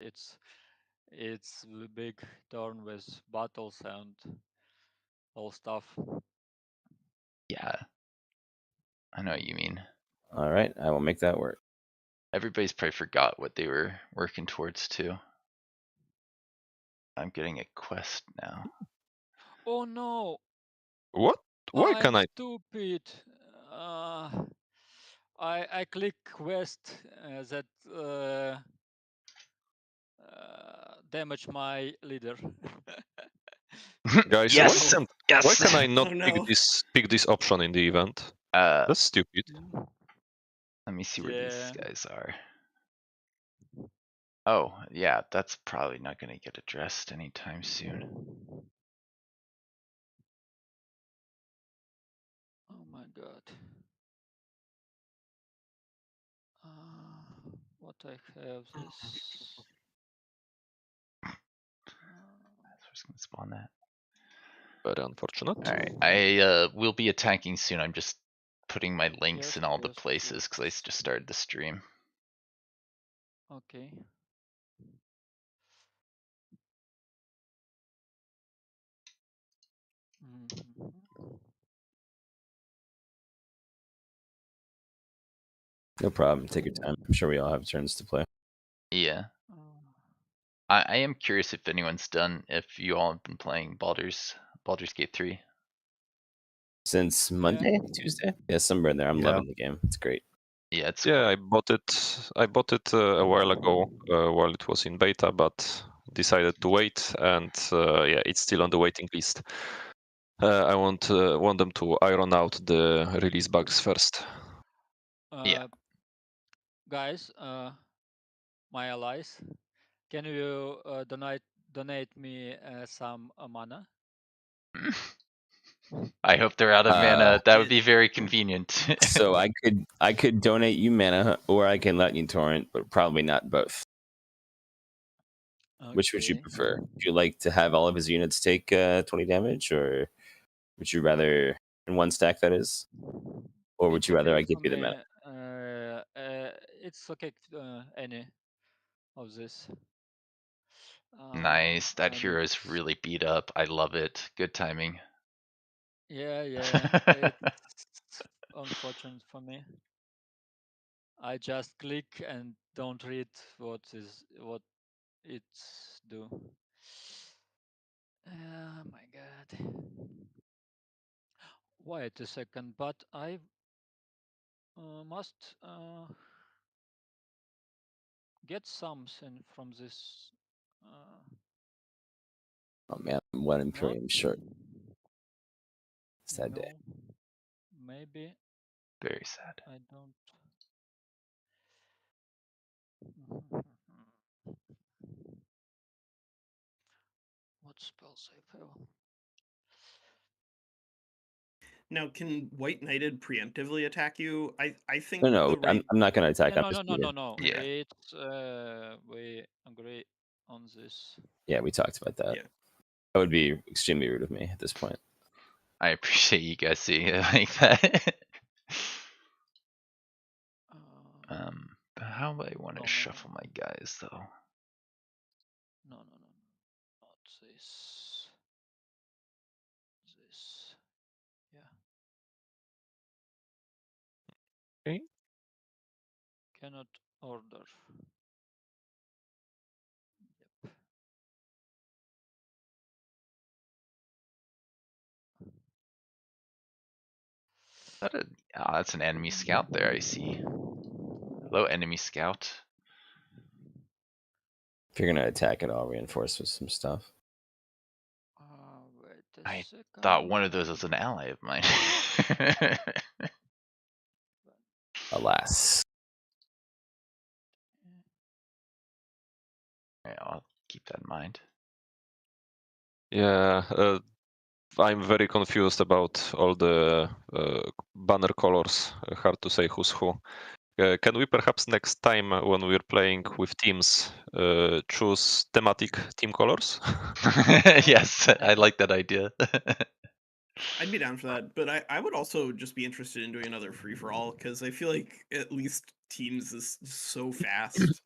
It's the big turn with battles and all stuff. Yeah, I know what you mean. All right, I will make that work. Everybody's probably forgot what they were working towards too. I'm getting a quest now. Oh no! What? Why I'm can I? stupid. I click quest that damage my leader. Guys, Yes, yes. why can I not Oh, no. pick this option in the event? That's stupid. Let me see where these Yeah. guys are. Oh, yeah, that's probably not going to get addressed anytime soon. Oh my god. What I have this. That's going to spawn that. Very unfortunate. All right, I will be attacking soon. I'm just putting my links Yes, in all the yes, places because I yes. just started the stream. Okay. Mhm. No problem. Take your time. I'm sure we all have turns to play. Yeah. Uh, I am curious if anyone's done, if you all have been playing Baldur's Gate 3. Since Monday, Tuesday? Yeah, somewhere in there. I'm Yeah. loving the game. It's great. Yeah, it's Yeah, cool. I bought it a while ago while it was in beta, but decided to wait, and yeah, it's still on the waiting list. I want them to iron out the release bugs first. Yeah. Guys, my allies, can you donate me some mana? I hope they're out of mana. That would be very convenient. So I could donate you mana, or I can let you torrent, but probably not both. Okay. Which would you prefer? Would you like to have all of his units take 20 damage, or would you rather in one stack, that is? Or would It's you rather okay I give for you the me. mana? It's okay any of this. Nice. That I need. hero is really beat up. I love it. Good timing. Yeah, it's unfortunate for me. I just click and don't read what it's do. Oh my god. Wait a second, but I must get something from this. Oh man, I'm one Not? Imperium short. Sad day. No, maybe Very sad. I don't. What spells I have? Now, can White Knighted preemptively attack you? I think No, the right. I'm not going to attack. Yeah, I'm just no. Yeah. It's we agree on this. Yeah, we talked about that. Yeah. That would be extremely rude of me at this point. I appreciate you guys seeing it like that. But how do I want to shuffle my guys though? No. Not this. This. Yeah. Okay. Cannot order. Yep. That's an enemy scout there, I see. Hello, enemy scout. If you're going to attack it, I'll reinforce with some stuff. Wait a I second. thought one of those was an ally of mine. Alas. Yeah, I'll keep that in mind. Yeah, I'm very confused about all the banner colors. Hard to say who's who. Can we perhaps next time when we're playing with teams choose thematic team colors? Yes, I like that idea. I'd be down for that, but I would also just be interested in doing another free for all because I feel like at least teams is so fast,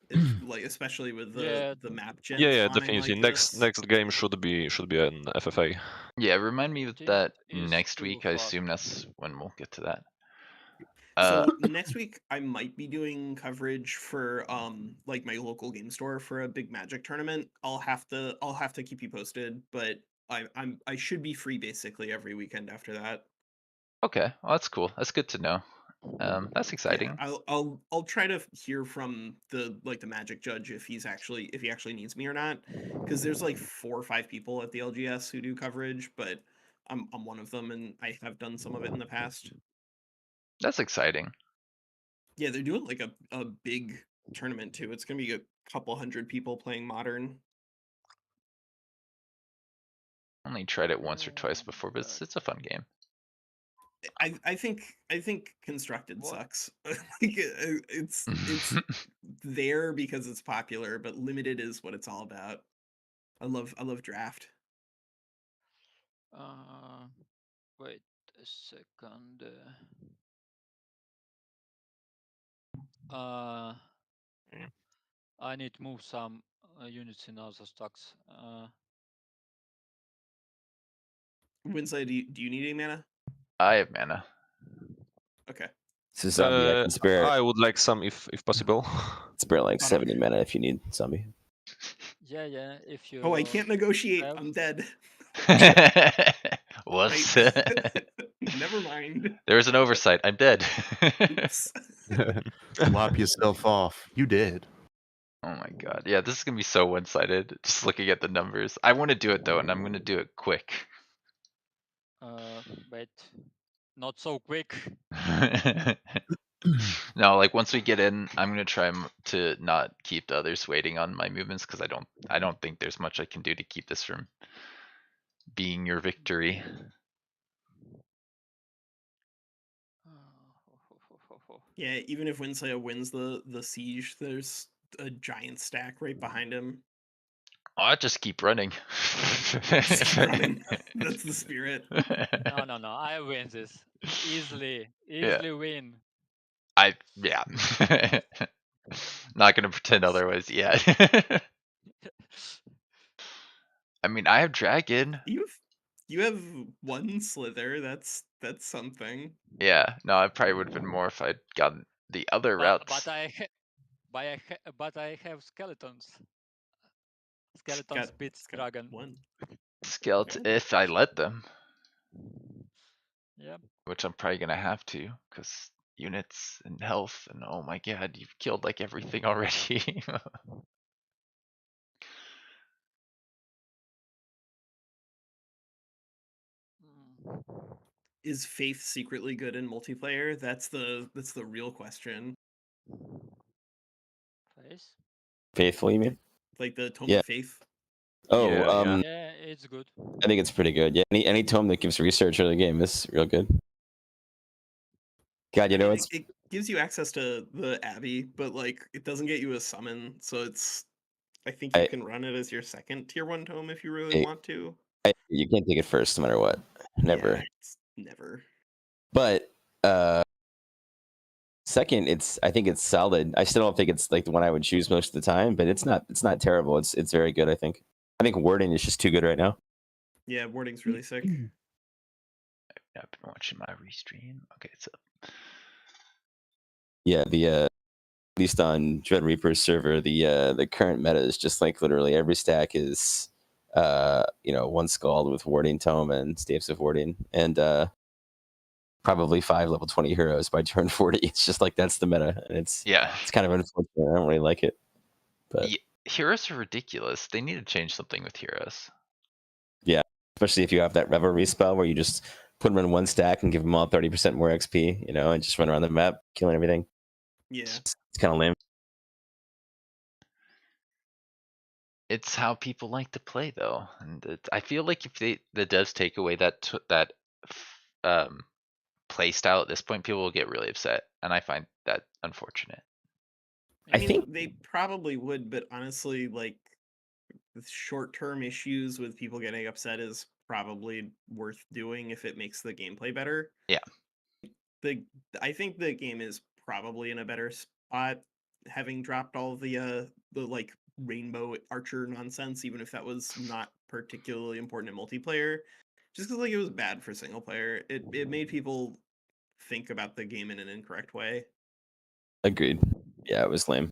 like especially with Yeah, the map gen Yeah, spawning definitely. like Next this. game should be an FFA. Yeah, remind me of team that is next too week. I fast. assume that's when we'll get to that. So next week I might be doing coverage for like my local game store for a big Magic tournament. I'll have to keep you posted, but I should be free basically every weekend after that. Okay, well, that's cool. That's good to know. That's Yeah, exciting. I'll try to hear from the Magic judge if he actually needs me or not, because there's like 4 or 5 people at the LGS who do coverage, but I'm one of them and I have done some of it in the past. That's exciting. Yeah, they're doing like a big tournament too. It's gonna be a couple hundred people playing Modern. Only tried it once or Oh twice my before, but god. it's a fun game. I think constructed What? sucks. Like it's there because it's popular, but limited is what it's all about. I love draft. Uh, wait a second. Yeah. I need to move some units in other stacks. Winslow, do you need any mana? I have mana. Okay. So zombie, I can spare I would like some if possible. like Autumn. 70 mana if you need zombie. Yeah, if you Oh, I can't negotiate. have. I'm dead. Whoops. Right. Never mind. There was an oversight. I'm dead. Oops. Lop yourself off. You did. Oh my god. Yeah, this is gonna be so one-sided. Just looking at the numbers. I want to do it though, and I'm gonna do it quick. Wait, not so quick. No, like once we get in, I'm gonna try to not keep the others waiting on my movements because I don't think there's much I can do to keep this from being your victory. Yeah, even if Winslow wins the siege, there's a giant stack right behind him. Oh, I just keep running. Just keep running. That's the spirit. No, I win this easily. Yeah. Easily win. Yeah. Not gonna pretend otherwise yet. I mean, I have dragon. You have one slither. That's something. Yeah, no, I probably would have been more if I'd gotten the other routes. But I have skeletons. Skeletons Got beats got dragon. one. Skeleton, Okay. if I let them, Yeah. which I'm probably gonna have to, because units and health, and oh my god, you've killed like everything already. Is Faith secretly good in multiplayer? That's the real question. Face. Faithful, you mean? Like the Tome Yeah. of Faith. Oh, Yeah. Yeah, it's good. I think it's pretty good. Yeah, any tome that gives research of the game is real good. God, you I know mean, it's it gives you access to the Abbey, but like it doesn't get you a summon, so it's. I think you I- can run it as your second tier 1 tome if you really want to. you can't take it first, no matter what. Never. Yeah, it's never. But second, I think it's solid. I still don't think it's like the one I would choose most of the time, but it's not terrible. It's very good, I think. I think Warden is just too good right now. Yeah, warding's really sick. I've been watching my restream. Okay, it's up. Yeah, at least on Dread Reaper's server, the current meta is just like literally every stack is one Scald with Warding Tome and Staves of Warding, and probably 5 level 20 heroes by turn 40. It's just like that's the meta, and it's kind of unfortunate. I don't really like it. But yeah, heroes are ridiculous. They need to change something with heroes. Yeah, especially if you have that Revelry spell where you just put them in one stack and give them all 30% more XP, and just run around the map killing everything. Yeah. It's kind of lame. It's how people like to play, though, and I feel like if the devs take away that play style at this point, people will get really upset, and I find that unfortunate. I I mean, think they probably would, but honestly, like the short-term issues with people getting upset is probably worth doing if it makes the gameplay better. Yeah. I think the game is probably in a better spot having dropped all the like rainbow archer nonsense, even if that was not particularly important in multiplayer. Just because like it was bad for single player. It made people think about the game in an incorrect way. Agreed. Yeah, it was lame.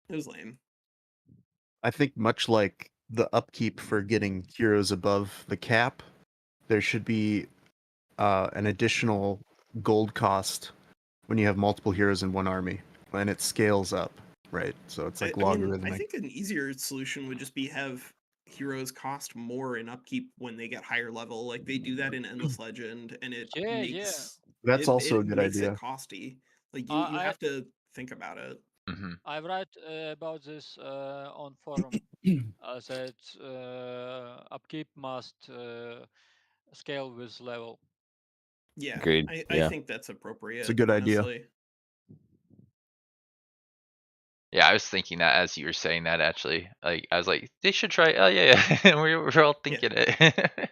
It was lame. I think much like the upkeep for getting heroes above the cap, there should be an additional gold cost when you have multiple heroes in one army, and it scales up, right? So it's like I mean, I logarithmic. think an easier solution would just be have heroes cost more in upkeep when they get higher level. Like they do that in Endless Legend, and it Yeah, makes That's also a it good makes idea. it costy. Like you I have to think about it. Hmm. I write about this on forum. That upkeep must scale with level. Yeah, Agreed. I Yeah. think that's appropriate. It's a good idea. Honestly. Yeah, I was thinking that as you were saying that actually. Like I was like, they should try. Oh yeah, yeah. we're all thinking it.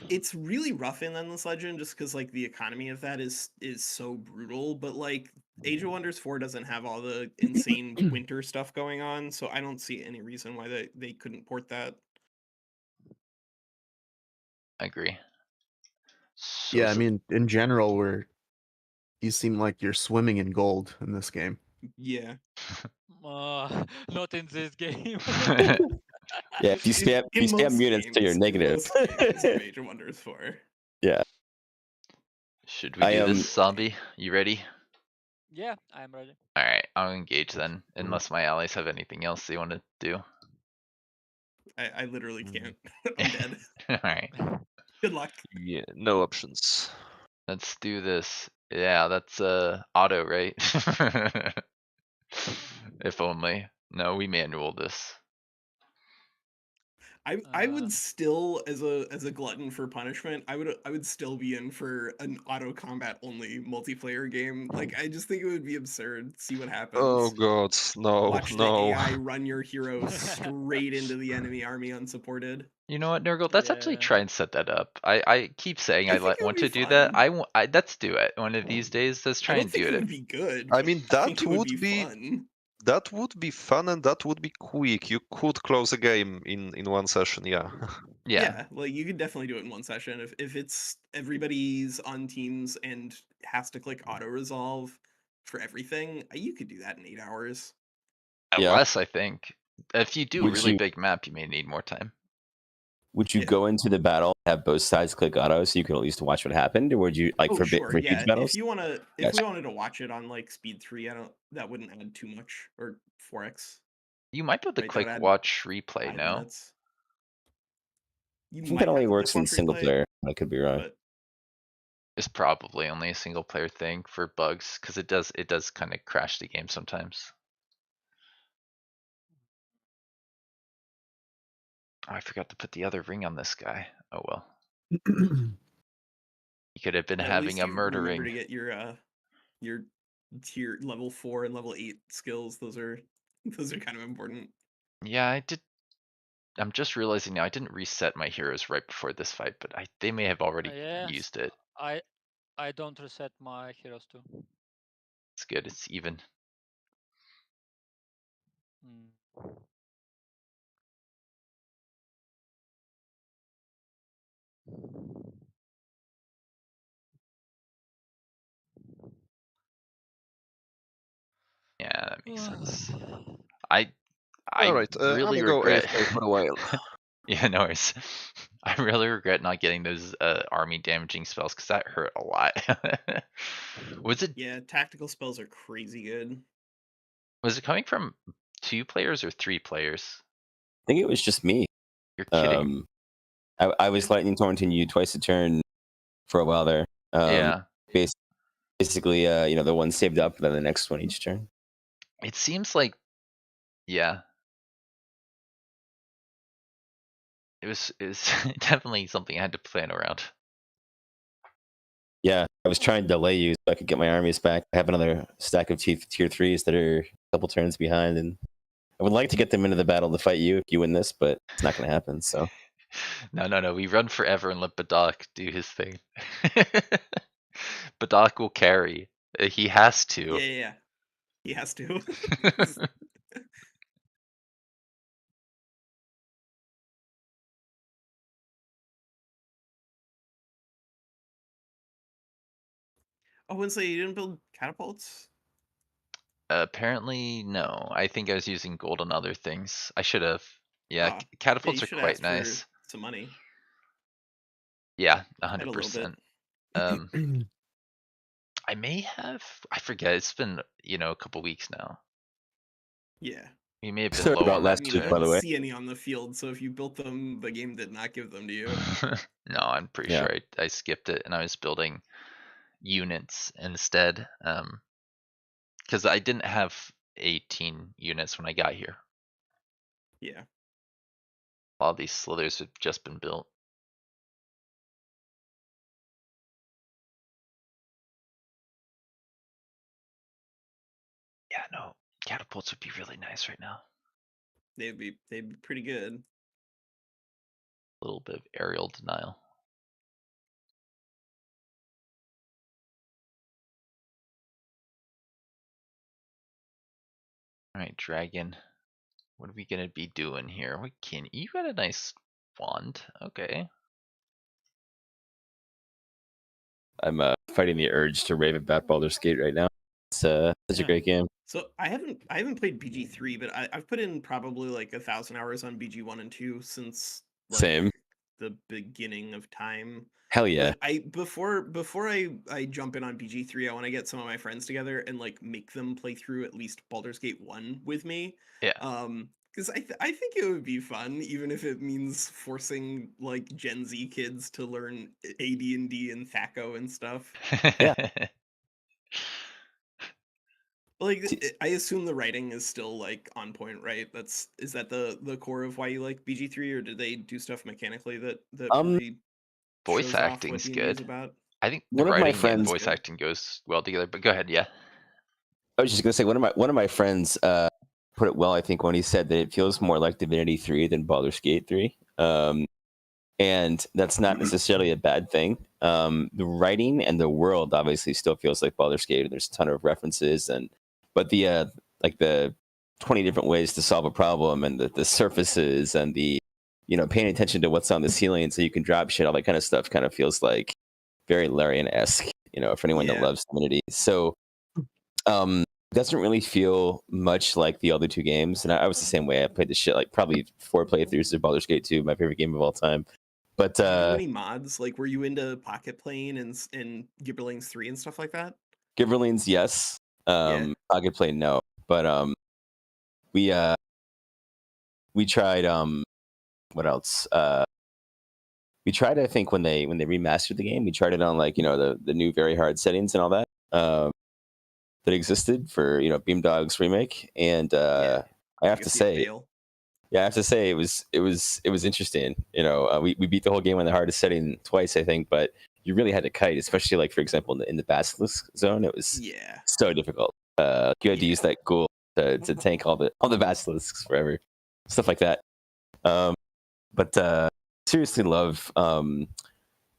It's really rough in Endless Legend just because like the economy of that is so brutal. But like Age of Wonders 4 doesn't have all the insane winter stuff going on, so I don't see any reason why they couldn't port that. I agree. So Yeah, I mean, in general, you seem like you're swimming in gold in this game. Yeah. Not in this game. Yeah, if you spam most units to your games- in negative. most games of Age of Wonders 4. Yeah. should we I do am- this, zombie? You ready? Yeah, I'm ready. All right, I'll engage then, unless my allies have anything else they want to do. I literally can't. I'm dead. All right, Good luck. Yeah, no options. let's do this. Yeah, that's auto, right? If only. No, we manual this. I would still as a glutton for punishment, I would still be in for an auto combat only multiplayer game. Like I just think it would be absurd. See what happens. Oh god, no, Watch the no. AI run your hero straight into the enemy army unsupported. You know what, Nurgle? Let's actually Yeah. try and set that up. I keep saying I I think it would want be to do that. fun. Let's do it one of these days. Let's I try don't and think do it it. would be good. I but mean, I that think it would would be be fun. that would be fun and that would be quick. You could close a game in one session, yeah. Yeah. Like you could definitely do it in one session if it's everybody's on teams and has to click auto resolve for everything. You could do that in 8 hours. Yeah. Less, I think. If you do a Would really you- big map, you may need more time. Would you Yeah. go into the battle, have both sides click auto so you can at least watch what happened? Or would you like Oh, for sure. for Yeah. huge battles? If you wanna if Gotcha. we wanted to watch it on like speed 3, that wouldn't add too much. Or 4x. You might be able to Right, that click would add watch replay, 5 no? minutes. You I think might that only have to works click in watch single replay, player. I could be wrong. but It's probably only a single player thing for bugs, because it does kind of crash the game sometimes. Oh, I forgot to put the other ring on this guy. Oh well. He could have been at having least a you murder remember to ring. get your tier level 4 and level 8 skills. Those are kind of important. Yeah, I did. I'm just realizing now I didn't reset my heroes right before this fight, but they may have already Yes, used it. I don't reset my heroes too. It's good. It's even. Mm. Yeah, that makes sense. I Alright, I'm really gonna go regret. AFK for a while. Yeah, no worries. I really regret not getting those army damaging spells because that hurt a lot. Was it Yeah, tactical spells are crazy good. coming from 2 players or 3 players? I think it was just me. You're kidding. I was lightning torrenting you twice a turn for a while there. Yeah. Basically, the one saved up, then the next one each turn. It seems like, yeah. It was definitely something I had to plan around. Yeah, I was trying to delay you so I could get my armies back. I have another stack of tier 3s that are a couple turns behind, and I would like to get them into the battle to fight you if you win this, but it's not going to happen. So No. We run forever and let Badak do his thing. Badak will carry. He has to. Yeah. He has to. Oh, Winsley, you didn't build catapults? Apparently, no. I think I was using gold on other things. I should have. Yeah, Ah, yeah, catapults you are should quite ask nice. for some money. Yeah, I had a little bit. 100%. I may have. I forget. It's been a couple weeks now. Yeah. We may have been Sorry low about on last that I mean, week, I too. by the didn't way. see any on the field, so if you built them, the game did not give them to you. No, I'm pretty Yeah. sure I skipped it and I was building units instead. Because I didn't have 18 units when I got here. Yeah. A lot of these slithers have just been built. Yeah, no, catapults would be really nice right now. They'd be pretty good. A little bit of aerial denial. Alright, dragon. What are we gonna be doing here? What can you got a nice wand? Okay. I'm fighting the urge to rave about Baldur's Gate right now. It's such a Yeah. great game. So I haven't played BG3, but I've put in probably like 1,000 hours on BG1 and 2 since like Same. the beginning of time. Hell yeah. But before I jump in on BG3, I want to get some of my friends together and like make them play through at least Baldur's Gate 1 with me. Yeah. Because I think it would be fun, even if it means forcing like Gen Z kids to learn AD&D and THACO and stuff. Yeah. Like I assume the writing is still like on point, right? Is that the core of why you like BG3, or did they do stuff mechanically that really Voice shows off what acting's D&D is good. about? I think the One of my writing and friends- voice acting goes well together, but go ahead, yeah. I was just gonna say one of my friends put it well, I think, when he said that it feels more like Divinity 3 than Baldur's Gate 3. And that's not necessarily a bad thing. The writing and the world obviously still feels like Baldur's Gate, and there's a ton of references, but the like the 20 different ways to solve a problem, and the surfaces, and the paying attention to what's on the ceiling so you can drop shit, all that kind of stuff kind of feels like very Larian-esque, for anyone that Yeah. loves Divinity. So doesn't really feel much like the other two games, and I was the same way. I played the shit like probably 4 playthroughs of Baldur's Gate 2, my favorite game of all time. But Did you do any mods? Like, were you into Pocket Plane and Gibberlings 3 and stuff like that? Giverlings, yes. Yeah. Pocket Play, no. But we tried what else? We tried, I think, when they remastered the game, we tried it on like the new very hard settings and all that that existed for Beamdog's remake, and Yeah. I have to guess you say, fail. yeah, I have to say it was interesting. We beat the whole game on the hardest setting twice, I think, but you really had to kite, especially like for example in the Basilisk zone. It was Yeah. so difficult. You had to use that ghoul to tank all the basilisks forever, stuff like that. But seriously love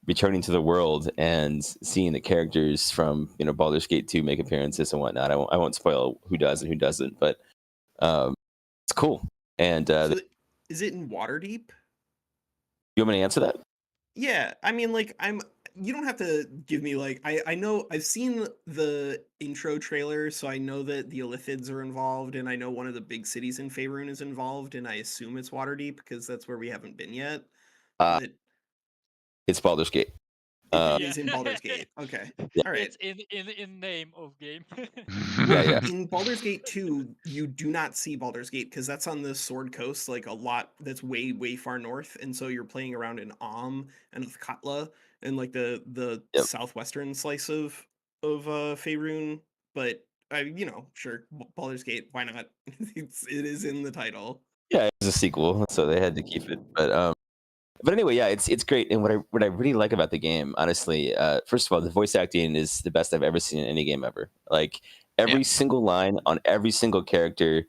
returning to the world and seeing the characters from Baldur's Gate 2 make appearances and whatnot. I won't spoil who does and who doesn't, but it's cool. And So is it in Waterdeep? you want me to answer that? Yeah, I mean, like, you don't have to give me, like, I know, I've seen the intro trailer, so I know that the Illithids are involved, and I know one of the big cities in Faerun is involved, and I assume it's Waterdeep, because that's where we haven't been yet, but It's Baldur's Gate. it Yeah. is in Baldur's Gate. Okay, Yeah. all right. It's in name of game. Yeah. In Baldur's Gate 2, you do not see Baldur's Gate because that's on the Sword Coast, like a lot that's way, way far north. And so you're playing around in and Katla and like the Yep. southwestern slice of Faerun. But sure, Baldur's Gate, why not? It is in the title. Yeah, it's a sequel, so they had to keep it. But anyway, yeah, it's great. And what I really like about the game, honestly, first of all, the voice acting is the best I've ever seen in any game ever. Like every single line on every single character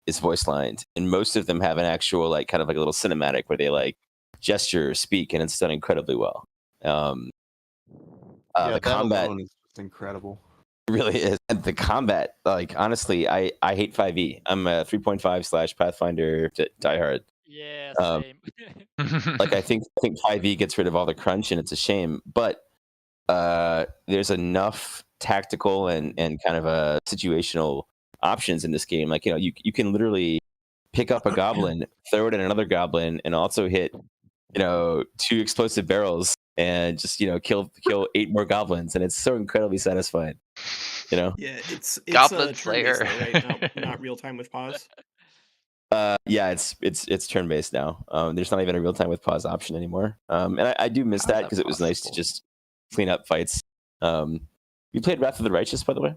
is voice lined, and most of them have an actual like kind of like a little cinematic where they like gesture or speak, and it's done incredibly well. Yeah, The that combat alone is just incredible. really is. And the combat, like honestly, I hate 5e. I'm a 3.5 / Pathfinder diehard. Yeah, Um, same. like I think 5e gets rid of all the crunch, and it's a shame. But there's enough tactical and kind of a situational options in this game. Like you can literally pick up a goblin, throw it at another goblin, and also hit 2 explosive barrels and just kill 8 more goblins, and it's so incredibly satisfying. Yeah, it's Goblin turn-based Slayer. though, right? Not real time with pause. Yeah, it's turn based now. There's not even a real time with pause option anymore. And I do miss How is that that because it was nice to possible? just clean up fights. You played Wrath of the Righteous, by the way?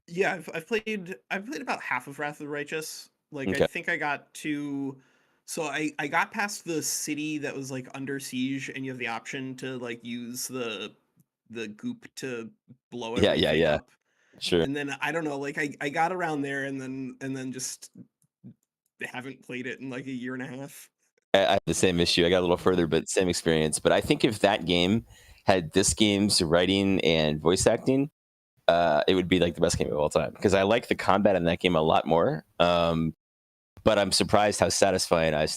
Yeah, I've played about half of Wrath of the Righteous. Like I Okay. think I got to so I got past the city that was like under siege, and you have the option to like use the goop to blow Yeah, everything up. sure. And then I don't know, like I got around there and then just haven't played it in like a year and a half. I have the same issue. I got a little further, but same experience. But I think if that game had this game's writing and voice acting, it would be like the best game of all time because I like the combat in that game a lot more. But I'm surprised how satisfied I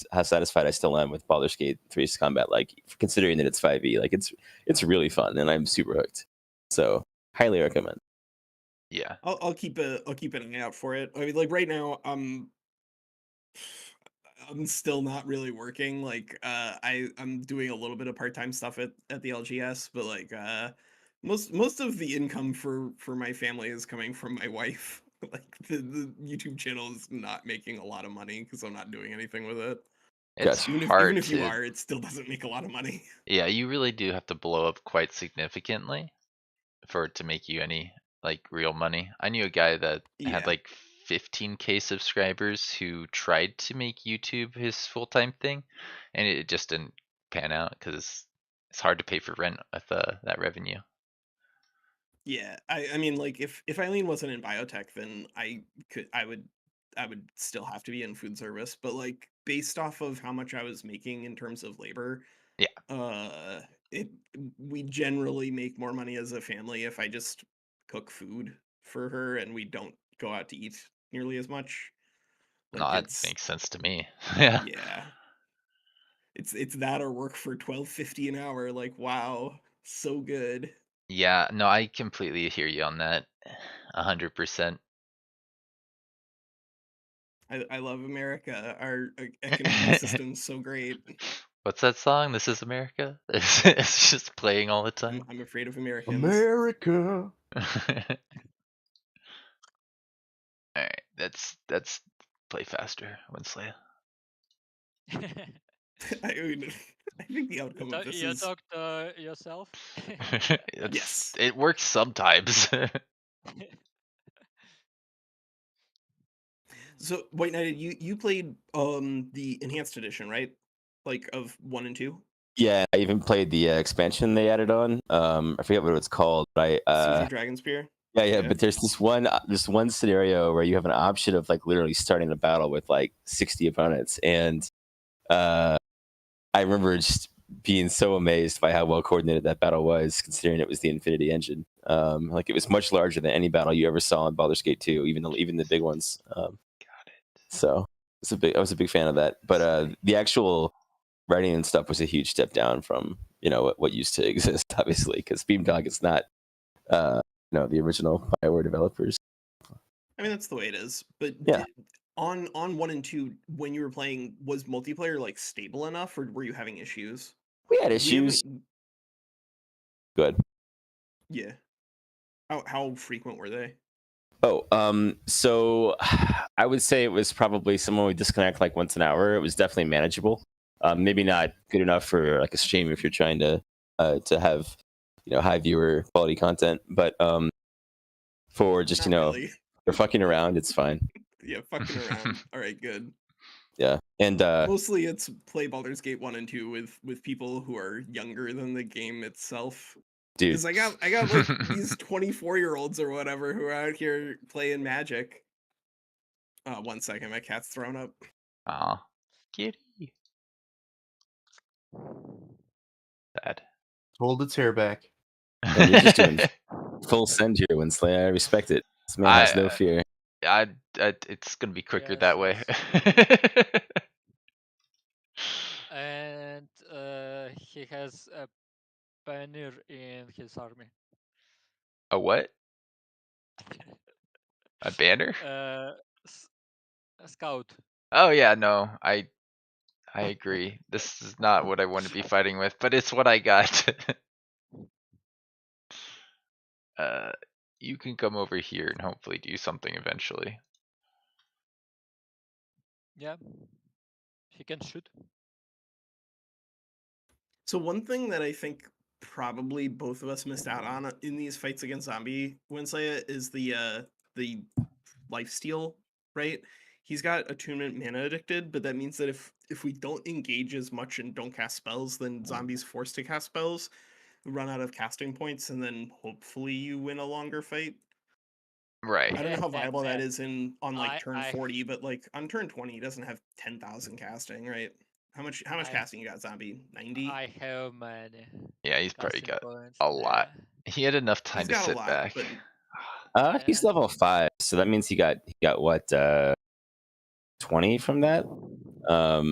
still am with Baldur's Gate 3's combat. Like considering that it's 5e, like it's really fun and I'm super hooked. So highly recommend. Yeah. I'll keep an eye out for it. I mean, like right now, I'm still not really working. Like, I'm doing a little bit of part time stuff at the LGS, but like, most of the income for my family is coming from my wife. Like, the YouTube channel is not making a lot of money because I'm not doing anything with it. It's Gotcha. Even hard if you to. are, it still doesn't make a lot of money. Yeah, you really do have to blow up quite significantly for it to make you any like real money. I knew a guy that had Yeah. like 15K subscribers who tried to make YouTube his full-time thing, and it just didn't pan out because it's hard to pay for rent with that revenue. Yeah, I mean, like if Eileen wasn't in biotech, then I would still have to be in food service. But like based off of how much I was making in terms of labor, Yeah. it we generally make more money as a family if I just cook food for her and we don't go out to eat nearly as much. No, Like that it's makes sense to me. Yeah. yeah, it's that or work for 12.50 an hour. Like wow, so good. Yeah, no, I completely hear you on that. 100%. I love America. Our economic system's so great. What's that song? This is America? It's just playing all the time. I'm afraid of Americans. America. Alright, that's play faster, Winsley. I mean, I think the outcome of this You is talked yourself. yes. It works sometimes. So White Knighted, you played the enhanced edition, right? Like of 1 and 2? Yeah, I even played the expansion they added on. I forget what it's called, but Siege of Dragonspear? yeah. But there's this one scenario where you have an option of like literally starting a battle with like 60 opponents, and I remember just being so amazed by how well coordinated that battle was, considering it was the Infinity Engine. Like it was much larger than any battle you ever saw in Baldur's Gate 2, even the big ones. Got it. So I was a big fan of that. But the actual writing and stuff was a huge step down from what used to exist, obviously, because Beamdog is not the original Bioware developers. I mean that's the way it is. But Yeah. on 1 and 2, when you were playing, was multiplayer like stable enough, or were you having issues? We had We issues. haven't. Good. Yeah. How frequent were they? So I would say it was probably someone would disconnect like once an hour. It was definitely manageable. Maybe not good enough for like a stream if you're trying to have high viewer quality content, but for just Not really. they're fucking around, it's fine. Yeah, fucking around. All right, good. Yeah, and Mostly it's play Baldur's Gate 1 and 2 with people who are younger than the game itself. dude, Because I got like these 24-year-olds or whatever who are out here playing Magic. 1 second, my cat's thrown up. Aw, kitty. Sad. Hold its hair back. And you're just doing full send here, Winsley. I respect it. This man has no fear. It's gonna be quicker Yes, that way. And he has a pioneer in his army. A what? A banner? A scout. Oh yeah, no, I agree. This is not what I want to be fighting with, but it's what I got. You can come over here and hopefully do something eventually. Yeah, he can shoot. So one thing that I think probably both of us missed out on in these fights against zombie Winslet is the lifesteal, right? He's got attunement mana addicted, but that means that if we don't engage as much and don't cast spells, then zombies forced to cast spells run out of casting points, and then hopefully you win a longer fight. Right. I don't know how viable that is on like I- turn I- 40, but like on turn 20, he doesn't have 10,000 casting, right? How much I- casting you got, zombie? 90? I have many Yeah, he's probably casting got points. a lot. Yeah. He had enough time He's to got a sit lot, back. but He's Yeah. level 5, so that means he got what 20 from that. well,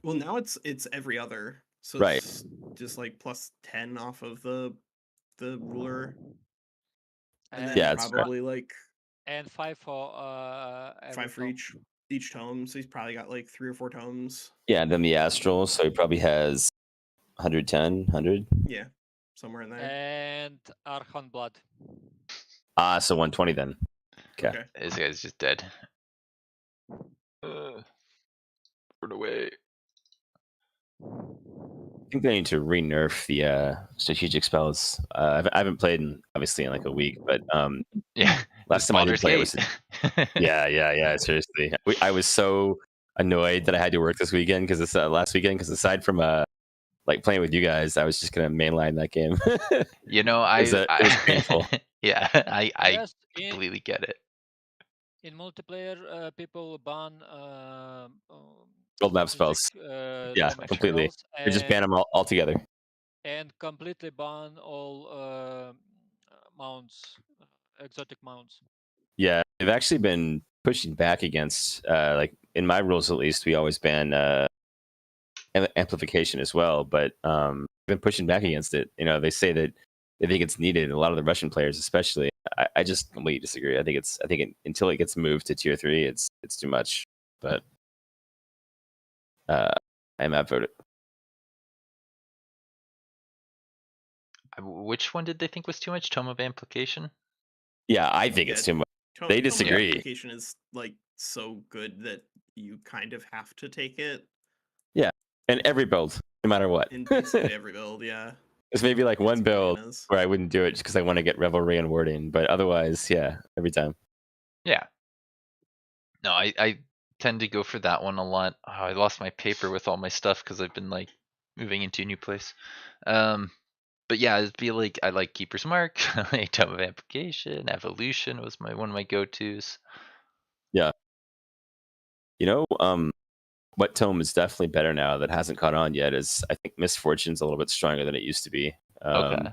now it's every other, so Right. it's just like plus 10 off of the ruler, and then Yeah, it's probably like And 5 for every 5 for tome. each tome. So he's probably got like 3 or 4 tomes. Yeah, and then the astral, so he probably has 110, 100. Yeah, somewhere in there. And Archon Blood. So 120 then. Okay. This guy's just dead. Run away. I think they need to re-nerf the strategic spells. I haven't played obviously in like a week, but Yeah. last time I did Baldur's play, it Gate. was yeah. Seriously, I was so annoyed that I had to work this weekend because it's last weekend. Because aside from like playing with you guys, I was just gonna mainline that game. You know, it was painful. Yeah, I Yes, completely get it. in multiplayer, people ban Gold map strategic, spells. Yeah, damage completely. spells They just ban them all together. and completely ban all mounts, exotic mounts. Yeah, they've actually been pushing back against like in my rules at least, we always ban amplification as well, but been pushing back against it. You know, they say that they think it's needed. A lot of the Russian players, especially, I just completely disagree. I think until it gets moved to tier 3, it's too much. But I'm outvoted. Which one did they think was too much? Tome of Amplification? Yeah, I think it's too much. They disagree. Application is like so good that you kind of have to take it. Yeah, and every build, no matter what. In basically every build, yeah. There's maybe like one It's build bananas. where I wouldn't do it just because I want to get Revelry and Wording, but otherwise, yeah, every time. Yeah. No, I tend to go for that one a lot. Oh, I lost my paper with all my stuff because I've been like moving into a new place. But yeah, it'd be like I like Keeper's Mark, like Tome of Amplification, Evolution was one of my go-tos. Yeah. You know, what tome is definitely better now that hasn't caught on yet is I think Misfortune's a little bit stronger than it used to be. Okay.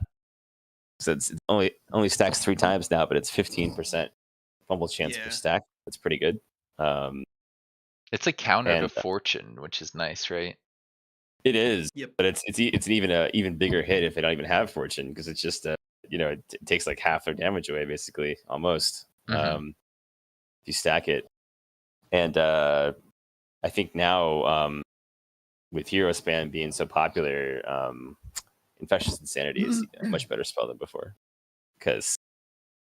So it's only stacks 3 times now, but it's 15% fumble chance per Yeah. stack. That's pretty good. It's a counter to and, Fortune, which is nice, right? It is, Yep. but it's an even bigger hit if they don't even have Fortune because it's just it takes like half their damage away basically almost. Mhm. If you stack it, and I think now with Hero Spam being so popular, Infectious Insanity is a much better spell than before because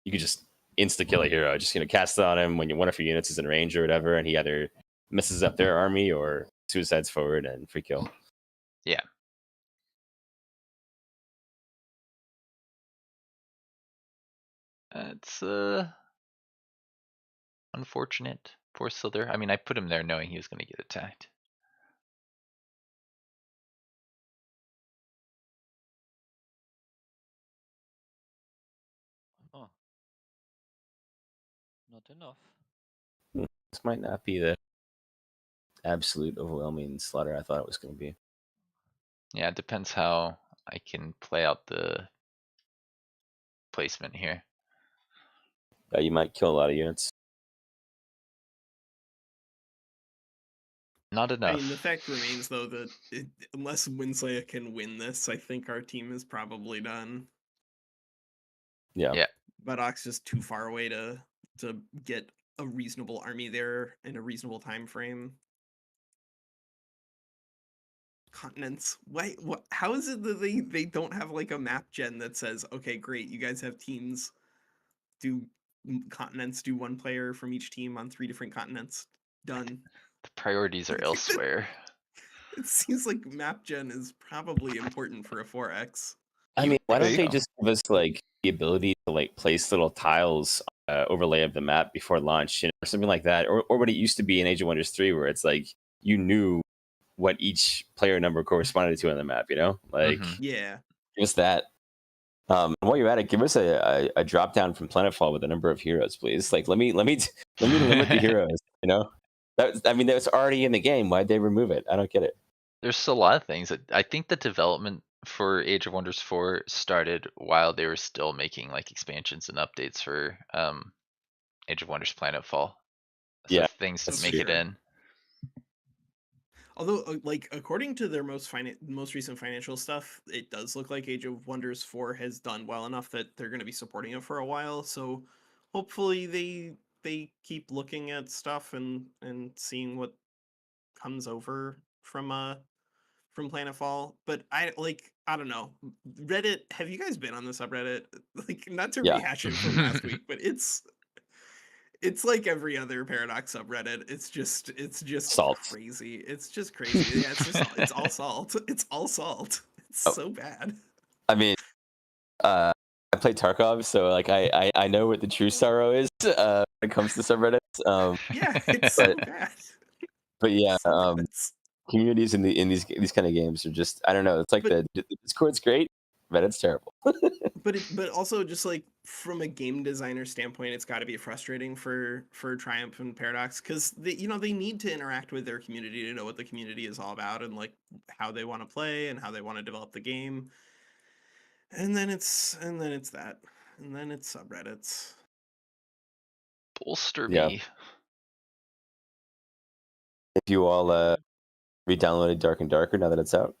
you can just insta kill a hero. Just cast it on him when one of your units is in range or whatever, and he either messes up their army or suicides forward and free kill. Yeah. It's unfortunate. Poor Slither. I mean, I put him there knowing he was going to get attacked. Oh, not enough. This might not be the absolute overwhelming slaughter I thought it was going to be. Yeah, it depends how I can play out the placement here. You might kill a lot of units. Not enough. I mean, the fact remains though that unless Winsley can win this, I think our team is probably done. Yeah. Yeah. Budok's just too far away to get a reasonable army there in a reasonable time frame. Continents. Why? What? How is it that they don't have like a map gen that says, okay, great, you guys have teams. Do continents? Do one player from each team on 3 different continents? Done. The priorities are elsewhere. It seems like map gen is probably important for a 4X. I mean, why don't Okay. they just give us like the ability to like place little tiles overlay of the map before launch, or something like that, or what it used to be in Age of Wonders 3, where it's like you knew what each player number corresponded to on the map. Like Yeah. give us that. While you're at it, give us a drop down from Planetfall with a number of heroes, please. Like let me limit the heroes. That's already in the game. Why'd they remove it? I don't get it. There's still a lot of things that I think the development for Age of Wonders 4 started while they were still making like expansions and updates for Age of Wonders Planetfall. So Yeah, things that's make true. it in. Although, like according to their most recent financial stuff, it does look like Age of Wonders 4 has done well enough that they're going to be supporting it for a while. So hopefully they keep looking at stuff and seeing what comes over from Planetfall. But I don't know. Reddit, have you guys been on the subreddit? Like, not to Yeah. rehash it from last week, but it's like every other Paradox subreddit. It's just Salt. crazy. It's just crazy. Yeah, it's all salt. It's all salt. It's so bad. I mean, I play Tarkov, so like I know what the true sorrow is when it comes to subreddits. Yeah, it's so bad. But yeah, So nuts. communities in these kind of games are just, I don't know. It's like But- the Discord's great, Reddit's terrible. but also just like from a game designer standpoint, it's got to be frustrating for Triumph and Paradox, because they need to interact with their community to know what the community is all about and like how they want to play and how they want to develop the game. And then it's that, and then it's subreddits. Bolster Yeah. me. If you all re-downloaded Dark and Darker now that it's out.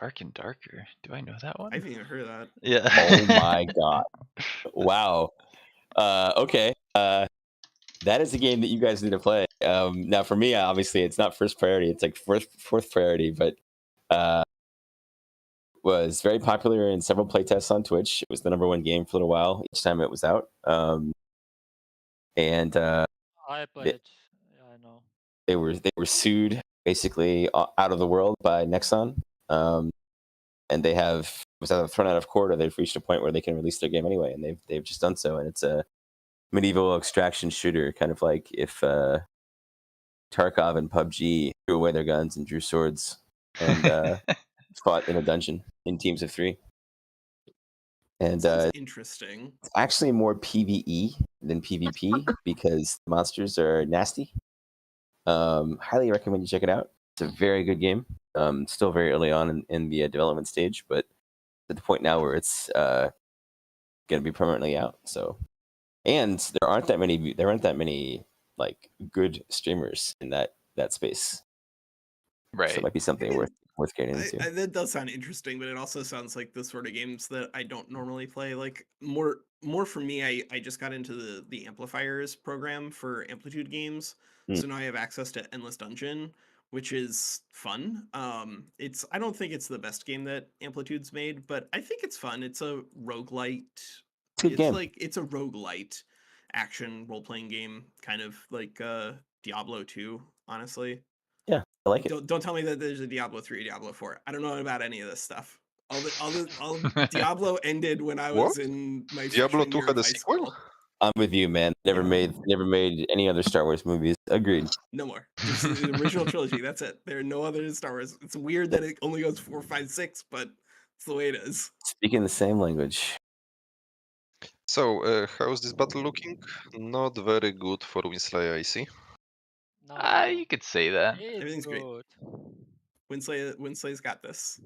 Dark and Darker. Do I know that one? I haven't even heard of that. Yeah. Oh my god! Wow. Okay. That is a game that you guys need to play. Now, for me, obviously, it's not first priority. It's like fourth priority, but was very popular in several playtests on Twitch. It was the #1 game for a little while each time it was out. And I played it. Yeah, I know. they were sued basically out of the world by Nexon, and they was either thrown out of court or they've reached a point where they can release their game anyway, and they've just done so. And it's a medieval extraction shooter, kind of like if Tarkov and PUBG threw away their guns and drew swords and fought in a dungeon in teams of 3. And Sounds interesting. it's actually more PvE than PvP because the monsters are nasty. Highly recommend you check it out. It's a very good game. Still very early on in the development stage, but at the point now where it's going to be permanently out. So, and there aren't that many like good streamers in that space. Right. So it might be something worth getting into. That does sound interesting, but it also sounds like the sort of games that I don't normally play. Like more for me, I just got into the amplifiers program for Amplitude games, so now I have access to Endless Dungeon, which is fun. I don't think it's the best game that Amplitude's made, but I think it's fun. It's a roguelite. It's a roguelite action role playing game, kind of like Diablo 2, honestly. Yeah, I like it. Don't tell me that there's a Diablo 3, Diablo 4. I don't know about any of this stuff. All Diablo ended when I was What? in my Diablo freshman 2 year had of a high sequel? school. I'm with you, man. Never made any other Star Wars movies. Agreed. No more. Just the original trilogy. That's it. There are no other Star Wars. It's weird that it only goes 4, 5, 6, but it's the way it is. Speaking the same language. So, how's this battle looking? Not very good for Winsley, I see. No, You could say that. it's Everything's great. good. Winslay's got this.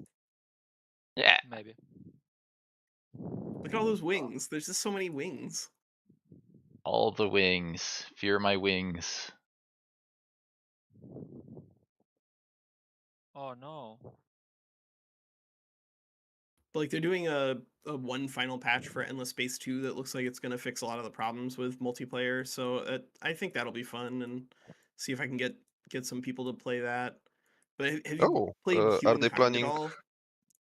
Yeah. Maybe. Look at all those wings. There's just so many wings. All the wings. Fear my wings. Oh no. Like they're doing a one final patch for Endless Space 2 that looks like it's going to fix a lot of the problems with multiplayer. So I think that'll be fun and see if I can get some people to play that. But have you Oh, played are they Humankind at planning? all?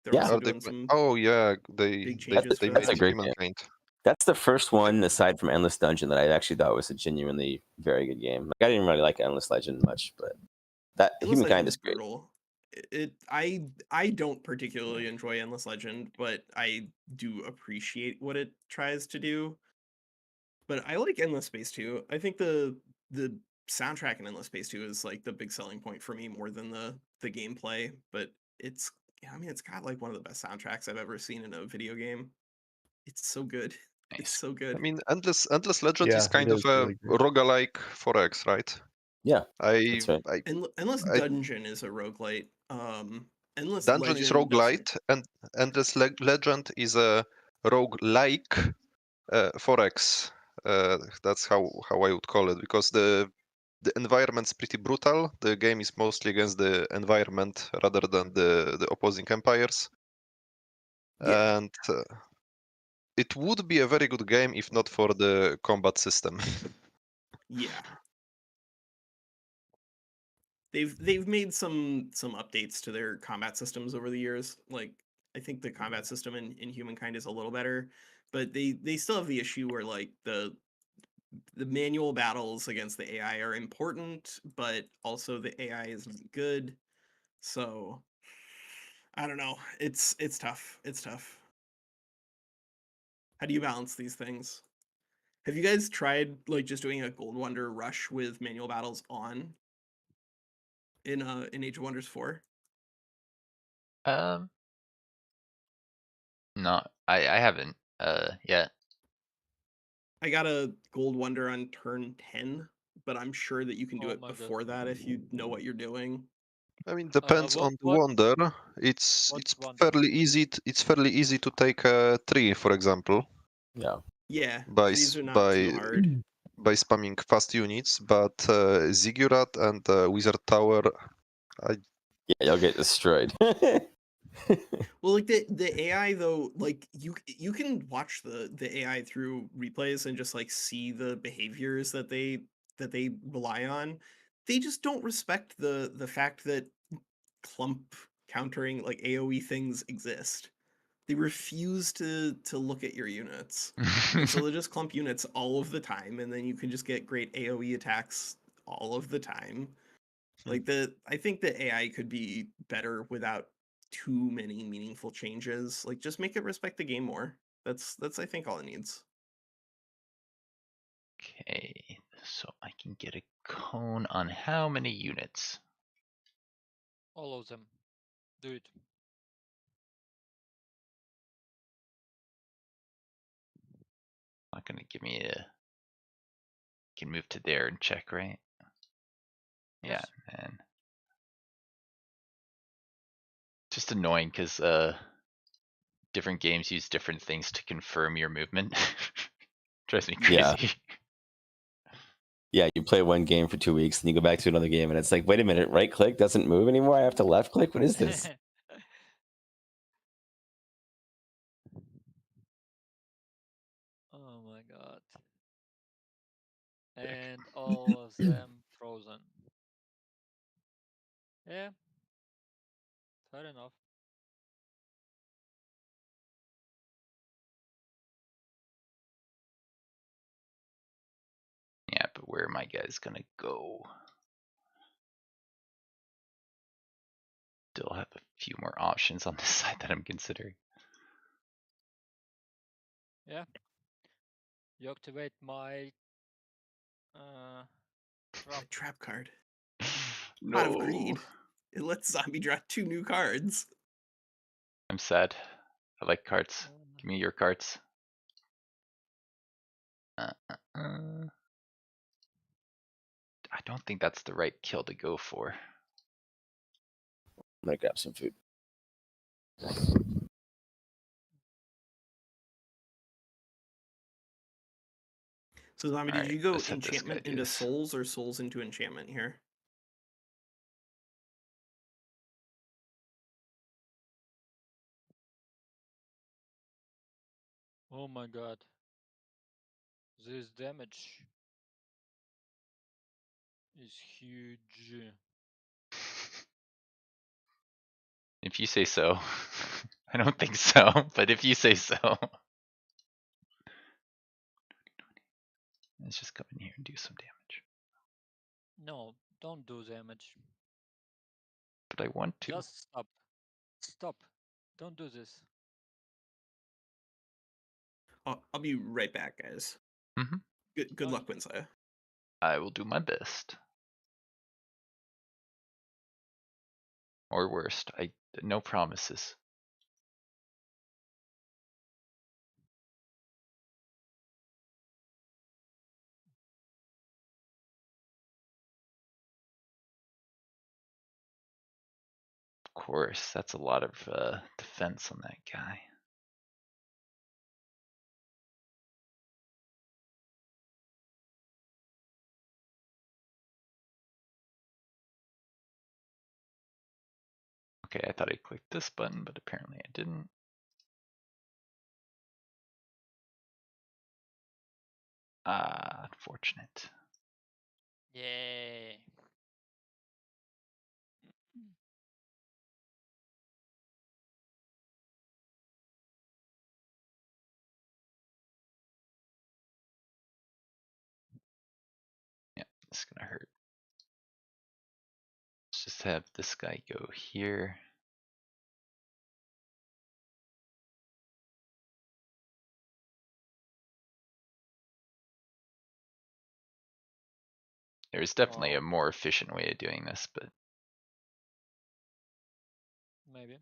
They're Yeah. also Are they? doing some Oh yeah, they big they changes they for made that's a that. great game. Humankind. That's the first one aside from Endless Dungeon that I actually thought was a genuinely very good game. Like, I didn't really like Endless Legend much, but that Endless Humankind Legend's is great. brutal. I don't particularly enjoy Endless Legend, but I do appreciate what it tries to do. But I like Endless Space 2. I think the soundtrack in Endless Space 2 is like the big selling point for me more than the gameplay. But it's I mean it's got like one of the best soundtracks I've ever seen in a video game. It's so good. It's Nice. so good. I mean, Endless Legend Yeah, is it kind of is a really good. roguelike 4X, right? Yeah, I that's right. I Endless I Dungeon is a roguelite. Endless Dungeon is Legend does roguelite, and Legend is a roguelike 4X. That's how I would call it, because the environment's pretty brutal. The game is mostly against the environment rather than the opposing empires. yeah. And it would be a very good game if not for the combat system. Yeah. They've made some updates to their combat systems over the years. Like I think the combat system in Humankind is a little better, but they still have the issue where like the manual battles against the AI are important, but also the AI isn't good. So I don't know. It's tough. It's tough. How do you balance these things? Have you guys tried like just doing a Gold Wonder rush with manual battles on in Age of Wonders 4? Um, no, I haven't yet. I got a Gold Wonder on turn 10, but I'm sure that you can do Oh it my god. before that if you know what you're doing. I mean, depends What on the what wonder. It's what's it's Wonder? fairly easy. It's fairly easy to take a tree, for example, Yeah. Yeah, by trees are not too by hard. by spamming fast units. But Ziggurat and Wizard Tower, I Yeah, you'll get destroyed. Well, like the AI though, like you can watch the AI through replays and just like see the behaviors that they rely on. They just don't respect the fact that clump countering like AoE things exist. They refuse to look at your units. And so they just clump units all of the time, and then you can just get great AoE attacks all of the time. Like I think the AI could be better without too many meaningful changes. Like just make it respect the game more. That's I think all it needs. Okay, so I can get a cone on how many units? All of them. Do it. Not gonna give me a. Can move to there and check, right? Yeah, Yes. and just annoying because different games use different things to confirm your movement. Drives me Yeah. crazy. Yeah, you play one game for 2 weeks, and you go back to another game, and it's like, wait a minute, right click doesn't move anymore. I have to left click. What is this? Oh my god. And all of them frozen. Yeah, fair enough. Yeah, but where are my guys gonna go? Still have a few more options on this side that I'm considering. Yeah. You activate my My trap. trap card. Pot of No, Greed. It lets zombie draw 2 new cards. I'm sad. I like cards. Uh, Give me your cards. I don't think that's the right kill to go for. I'm gonna grab some food. So, Zombie, did Alright, you go let's let this guy enchantment do into this. souls or souls into enchantment here? Oh my god. This damage is huge. If you say so. I don't think so, but if you say so. Let's just come in here and do some damage. No, don't do damage. But I want to. Just stop. Stop. Don't do this. I'll be right back, guys. Mm-hmm. Good Oh, luck, Winslow. I will do my best. Or worst. No promises. Of course, that's a lot of defense on that guy. Okay, I thought I clicked this button, but apparently I didn't. Ah, unfortunate. yay. Yeah, it's gonna hurt. Let's just have this guy go here. There's definitely Wow. a more efficient way of doing this, but Maybe.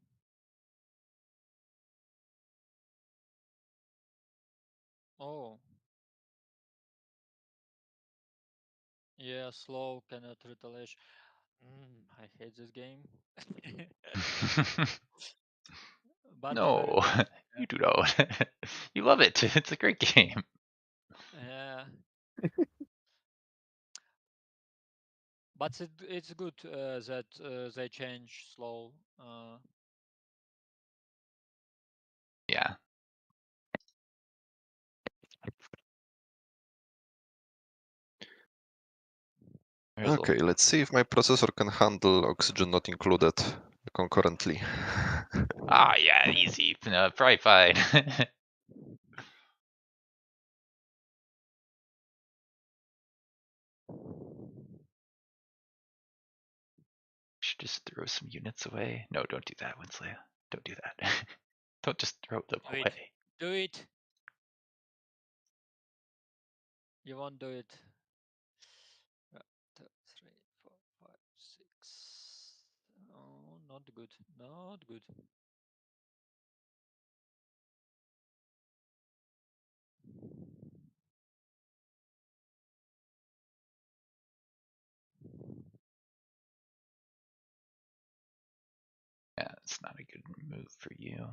Oh. Yeah, slow cannot retaliation. I hate this game. But very no, nice. you do not. You love it. It's a great game. Yeah. But it's good that they change slow. Yeah. Okay, let's see if my processor can handle oxygen not included concurrently. Ah, yeah, easy. No, probably fine. Should just throw some units away. No, don't do that, Winslow. Don't do that. Don't just throw them Do it. away. Do it. You won't do it. 1, 2, 3, 4, 5, 6. Oh, not good. Not good. Yeah, it's not a good move for you.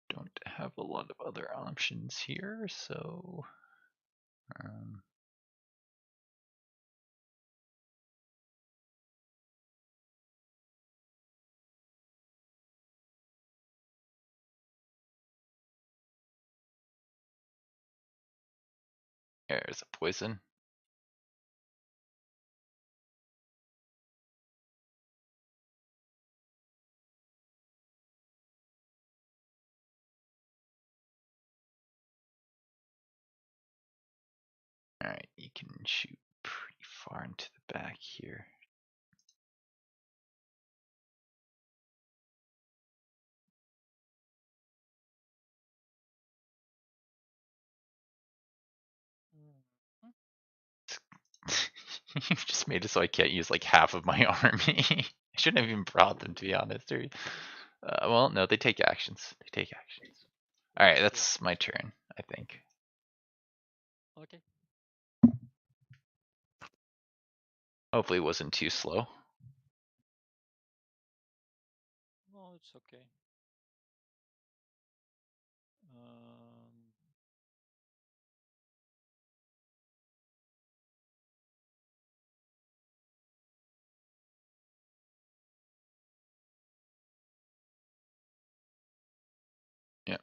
Don't have a lot of other options here, so there's a poison. Alright, you can shoot pretty far into the back here. You just made it so I can't use like half of my army. I shouldn't have even brought them, to be honest. Well, no, they take actions. They take actions. All right, that's my turn, I think. Okay. Hopefully, it wasn't too slow. No, it's okay. Um, Yeah.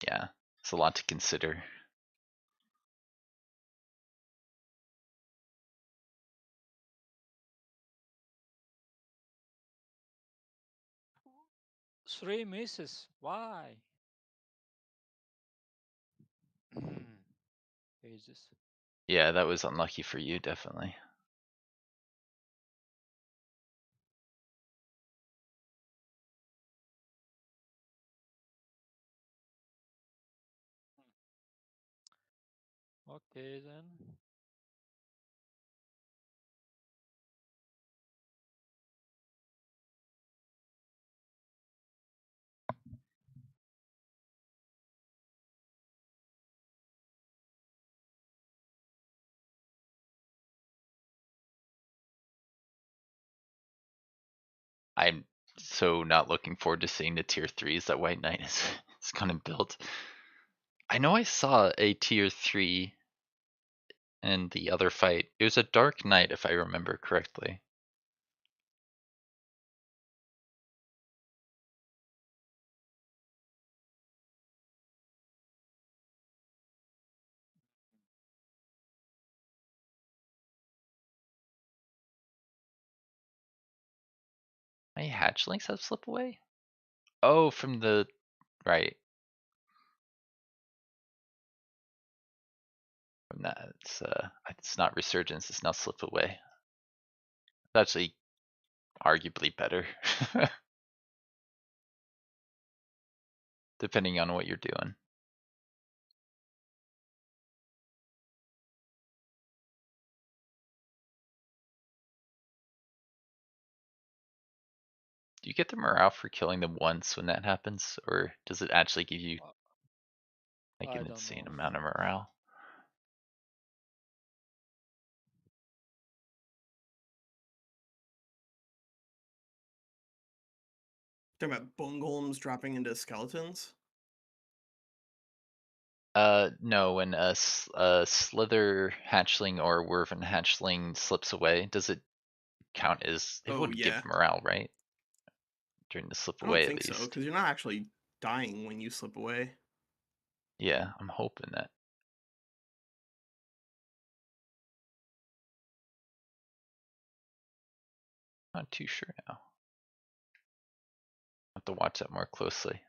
Yeah, it's a lot to consider. Three misses. Why? Jesus. Yeah, that was unlucky for you, definitely. Okay then. I'm so not looking forward to seeing the tier 3s that White Knight is gonna build. I know I saw a tier 3 in the other fight. It was a Dark Knight, if I remember correctly. My hatchlings have slipped away? Oh, from the right. From that, it's not resurgence. It's now slip away. It's actually arguably better, depending on what you're doing. Do you get the morale for killing them once when that happens, or does it actually give you like I an don't insane know. amount of morale? Talking about bone golems dropping into skeletons. No, when a slither hatchling or werven hatchling slips away, does it count as, it Oh would yeah, give morale, right? During the slip I don't away at think so least. because you're not actually dying when you slip away. Yeah, I'm hoping that. Not too sure now. Have to watch that more closely.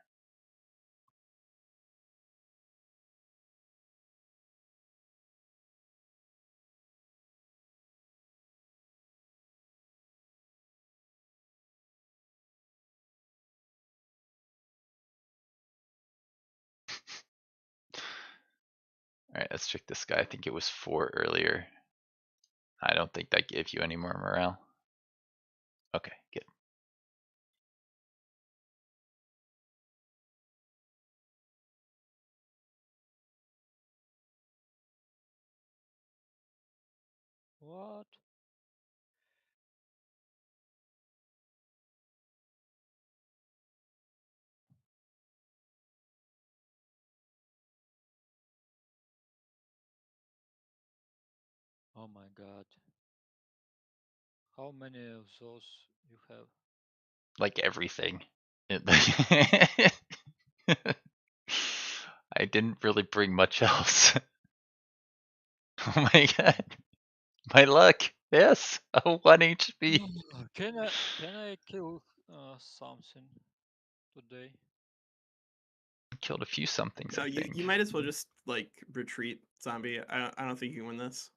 Alright, let's check this guy. I think it was 4 earlier. I don't think that gave you any more morale. Okay, good. What? Oh my god. How many of those you have? Like everything. I I didn't really bring much else. Oh my god. My luck. Yes. A 1 HP. Can I kill something today? Killed a few somethings, No, I think. you might as well just like retreat, zombie. I don't think you can win this.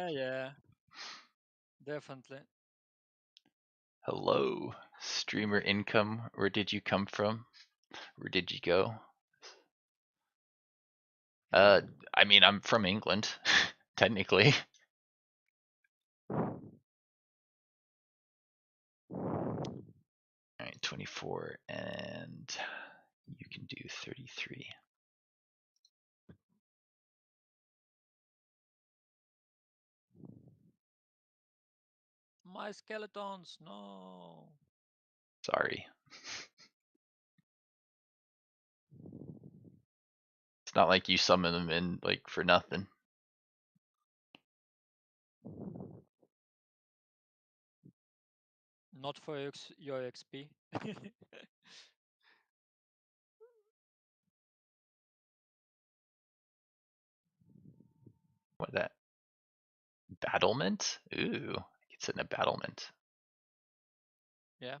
Yeah, definitely. Hello. Streamer income. Where did you come from? Where did you go? I mean, I'm from England, technically. Alright, 24, and you can do 33. My skeletons, no. Sorry. It's not like you summon them in, like, for nothing. Not for your XP. What is that? Battlement? Ooh, it's in a battlement. Yeah.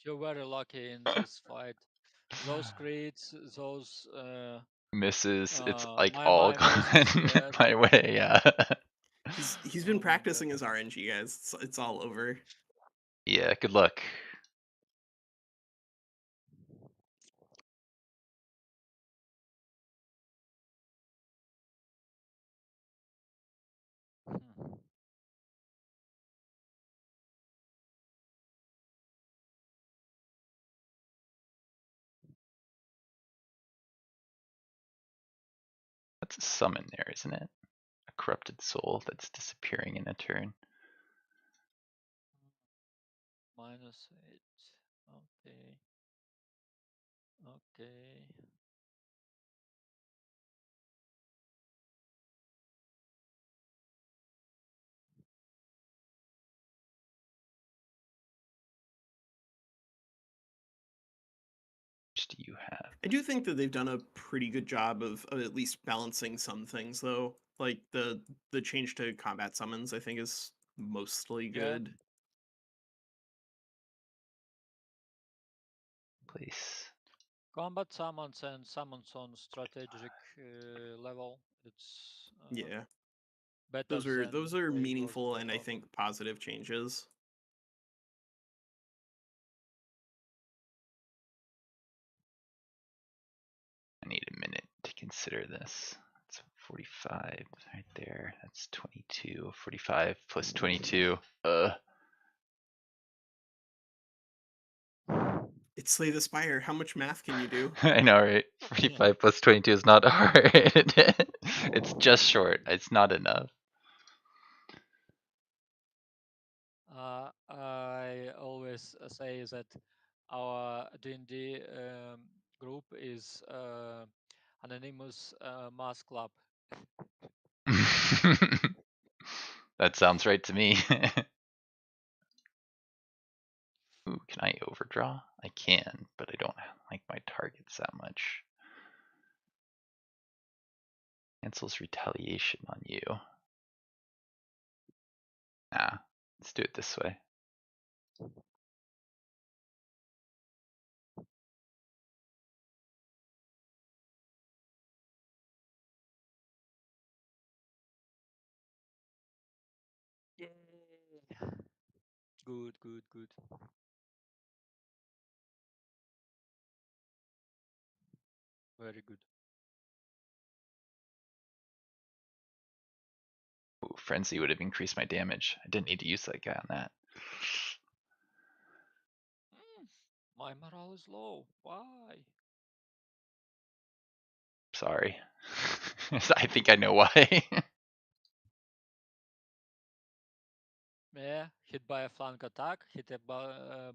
You're very lucky in this fight. Those crits, those Misses, it's like my all gone misses, yes. my way, yeah. He's been Oh my practicing god. his RNG, guys. It's all over. Yeah, good luck. Hmm. That's a summon there, isn't it? A corrupted soul that's disappearing in a turn. -8. Okay. Okay. Which do you have? I do think that they've done a pretty good job of at least balancing some things, though. Like the change to combat summons, I think, is mostly Yeah. good. Place. Combat summons and summons on strategic level. It's Yeah, better than those are playing Ghost meaningful and I Warlock. think positive changes. I need a minute to consider this. It's 45 right there. That's 22. 45 plus 22. It's Slay the Spire. How much math can you do? I know, right? 45 plus 22 is not hard. It's just short. It's not enough. I always say that our D&D group is anonymous mass club. That sounds right to me. Ooh, can I overdraw? I can, but I don't like my targets that much. Cancels retaliation on you. Nah, let's do it this way. Yay! Good, good, good. Very good. Ooh, Frenzy would have increased my damage. I didn't need to use that guy on that. My morale is low. Why? Sorry. I think I know why. Yeah, hit by a flank attack,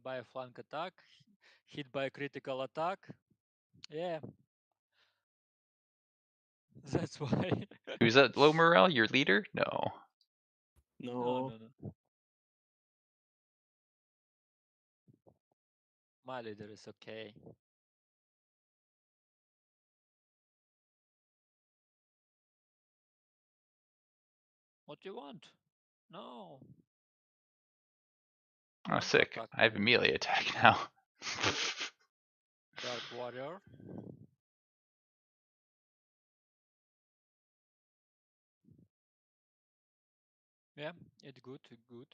by a flank attack, hit by a critical attack. Yeah, that's why. Who's at low morale? Your leader? No. No, No. no. My leader is okay. What do you want? No. Oh, Flank sick. attack. I have a melee attack now. Dark warrior. Yeah, it's good, it's good.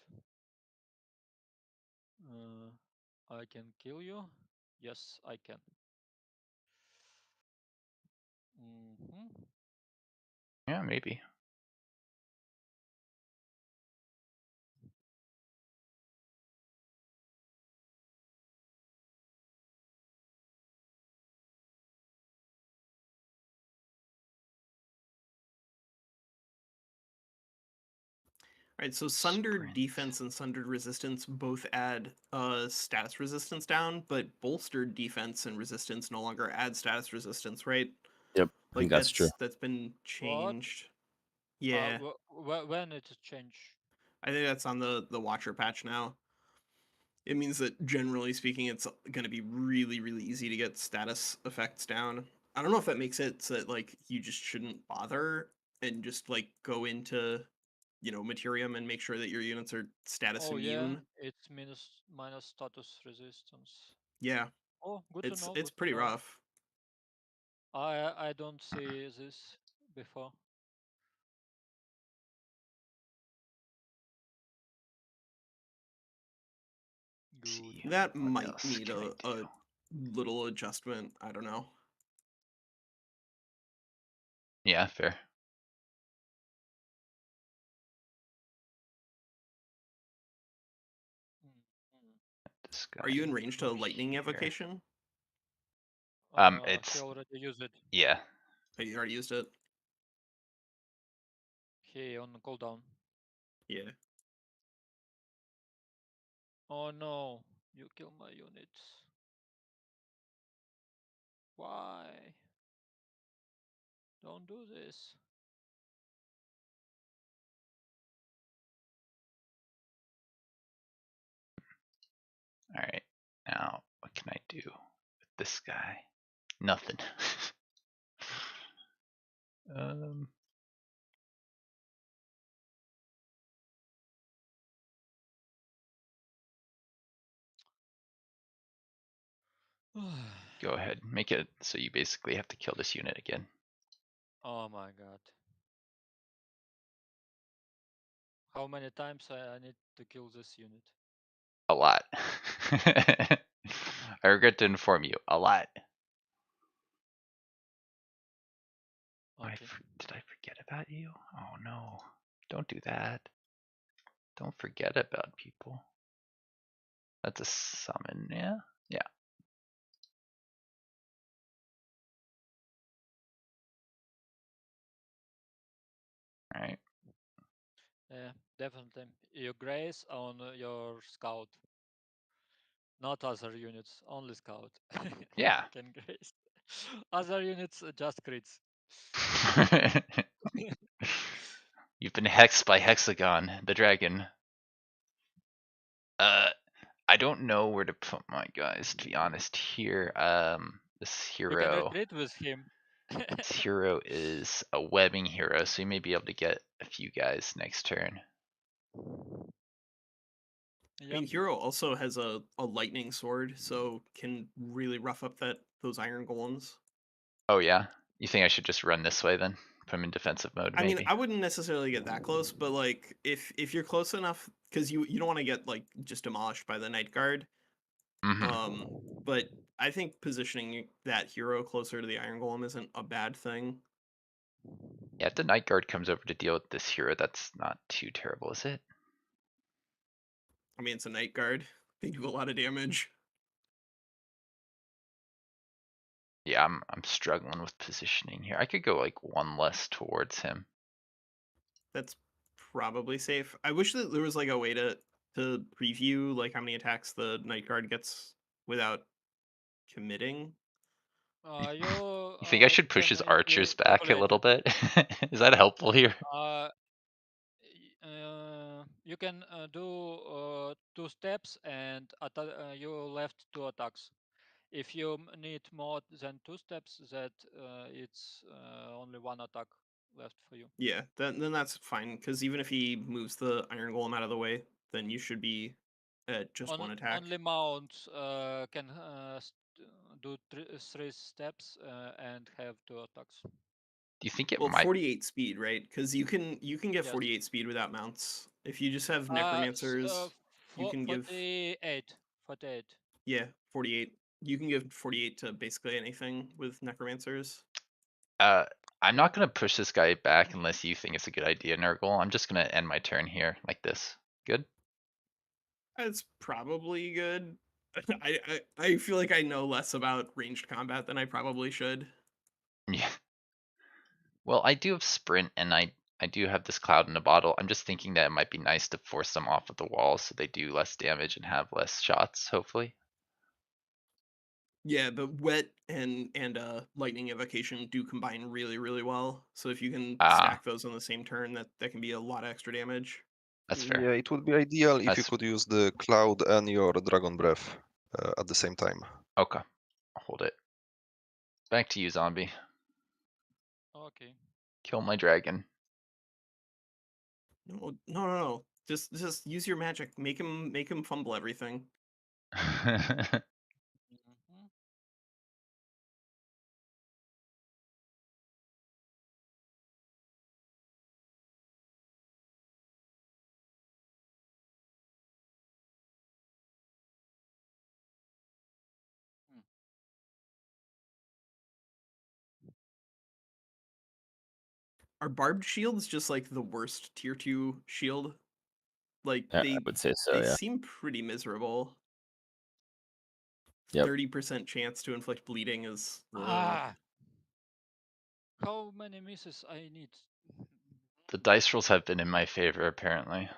I can kill you. Yes, I can. Yeah, maybe. Right, so sundered Sprint. defense and sundered resistance both add status resistance down, but bolstered defense and resistance no longer add status resistance, right? Yep, I Like think that's true. that's been What? changed. Yeah, When it change? I think that's on the Watcher patch now. It means that generally speaking, it's going to be really, really easy to get status effects down. I don't know if that makes it so that like you just shouldn't bother and just like go into, you know, Materium and make sure that your units are status Oh yeah, immune. it's minus status resistance. Yeah, Oh, good to know. it's Good to pretty know. rough. I don't see this before. Good. See, That what might else need can I a do? little adjustment. I don't know. Yeah, fair. This guy Are you in range to over lightning here. evocation? He It's already used it. yeah. Oh, you already used it. He on cooldown. Yeah. Oh no, you kill my units. Why? Don't do this. All right. Now, what can I do with this guy? Nothing. um. Go ahead. Make it so you basically have to kill this unit again. Oh my god. How many times I need to kill this unit? A lot. I regret to inform you. A lot. Okay. Did I forget about you? Oh no. Don't do that. Don't forget about people. That's a summon, yeah? Yeah. Alright. Yeah, definitely. Your grace on your scout. Not other units, only scout. Yeah. Can grace. Other units just crits. You've been hexed by Hexagon, the dragon. I don't know where to put my guys, to be honest, here. This You can hero. retreat with him. This hero is a webbing hero, so you may be able to get a few guys next turn. I Yep. mean, Hero also has a lightning sword, so can really rough up those iron golems. Oh yeah? You think I should just run this way then? Put him in defensive mode, I mean, maybe? I wouldn't necessarily get that close, but like if you're close enough, because you don't want to get like just demolished by the Night Guard. Mm-hmm. But I think positioning that hero closer to the Iron Golem isn't a bad thing. Yeah, if the Night Guard comes over to deal with this hero, that's not too terrible, is it? I mean, it's a Night Guard. They do a lot of damage. Yeah, I'm struggling with positioning here. I could go like one less towards him. That's probably safe. I wish that there was like a way to preview like how many attacks the night guard gets without committing. You think I should push his archers back a calculate. little bit? Is that helpful here? You can do 2 steps and you left 2 attacks. If you need more than 2 steps, that it's only 1 attack left for you. Yeah, then that's fine because even if he moves the iron golem out of the way, then you should be at just one attack. Only mounts can do 3 steps and have 2 attacks. Do you think it Well, might? 48 speed, right? Because you can get Yes. 48 speed without mounts. If you just have Uh, necromancers, you can give 48. 48. yeah 48. You can give 48 to basically anything with necromancers. I'm not gonna push this guy back unless you think it's a good idea, Nurgle. I'm just gonna end my turn here like this. Good? It's probably good. I feel like I know less about ranged combat than I probably should. Yeah. Well, I do have sprint and I do have this cloud in a bottle. I'm just thinking that it might be nice to force them off of the wall so they do less damage and have less shots, hopefully. Yeah, but wet and lightning evocation do combine really well. So if you can stack those on the same turn, that can be a lot of extra damage. That's fair. Yeah, it would be ideal if you That's could use the cloud and your dragon breath at the same time. okay. I'll hold it. Back to you, zombie. Okay. Kill my dragon. No. Just use your magic. Make him fumble everything. Mhm. Are barbed shields just like the worst tier 2 shield? Like I would say so. they Yeah. seem pretty miserable. Yep. 30% chance to inflict bleeding is How many misses I need? The dice rolls have been in my favor, apparently.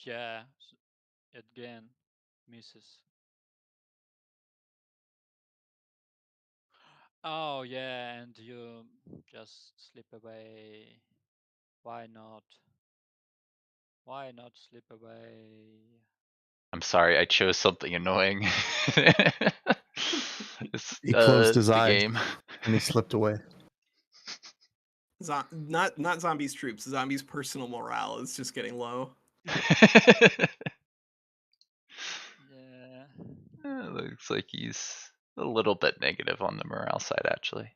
Yeah, again, misses. Oh yeah, and you just slip away. Why not? Why not slip away? I'm sorry, I chose something annoying. It's He closed his the eyes game. and he slipped away. not zombies troops. Zombies personal morale is just getting low. Yeah. Looks like he's a little bit negative on the morale side, actually.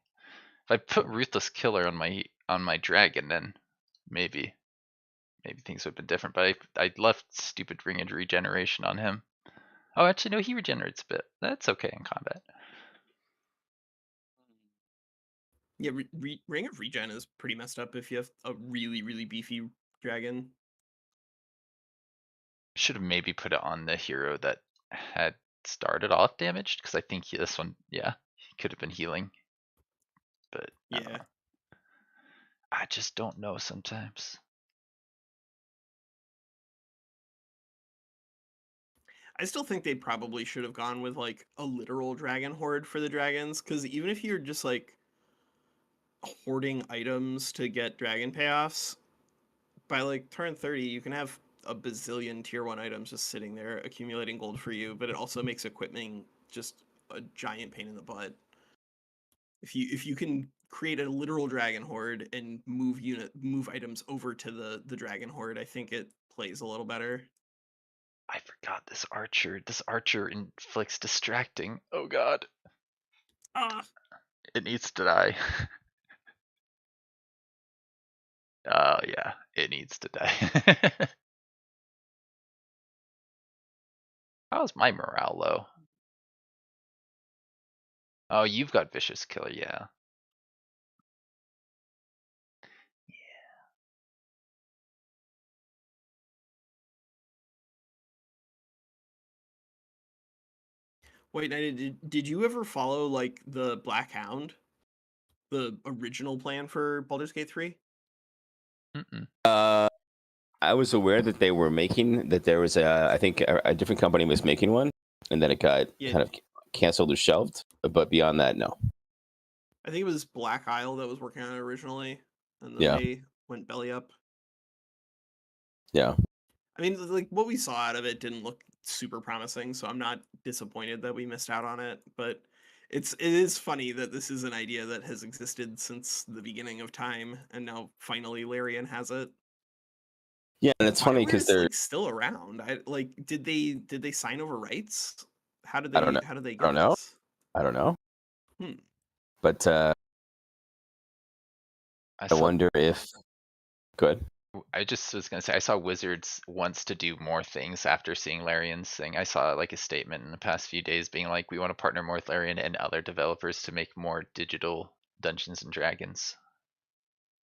If I put Ruthless Killer on my dragon, then maybe things would have been different. But I left stupid Ring of Regeneration on him. Oh, actually, no, he regenerates a bit. That's okay in combat. Yeah, Ring of Regen is pretty messed up if you have a really beefy dragon. Should have maybe put it on the hero that had started off damaged, because I think this one, yeah, he could have been healing. But Yeah. I just don't know sometimes. I still think they probably should have gone with like a literal dragon horde for the dragons, because even if you're just like hoarding items to get dragon payoffs, by like turn 30, you can have a bazillion tier 1 items just sitting there accumulating gold for you, but it also makes equipment just a giant pain in the butt. If you can create a literal dragon horde and move items over to the dragon horde, I think it plays a little better. I forgot this archer. This archer inflicts distracting. Oh god. Ah, It needs to die. Oh yeah, it needs to die. How's my morale low? Oh, you've got Vicious Killer, yeah. Wait, did you ever follow like the Black Hound, the original plan for Baldur's Gate 3? Mm-mm. I was aware that they were making that there was I think a different company was making one, and then it got Yeah. kind of canceled or shelved. But beyond that, no. I think it was Black Isle that was working on it originally, and then Yeah. they went belly up. Yeah. I mean, like what we saw out of it didn't look super promising, so I'm not disappointed that we missed out on it. But it is funny that this is an idea that has existed since the beginning of time, and now finally Larian has it. Yeah, and it's funny because BioWare's they're like still around. I like did they sign over rights? How did I don't know. they I get don't know. this? I don't know. Hmm. But I wonder if good. I just was gonna say I saw Wizards wants to do more things after seeing Larian's thing. I saw like a statement in the past few days being like, we want to partner more with Larian and other developers to make more digital Dungeons and Dragons.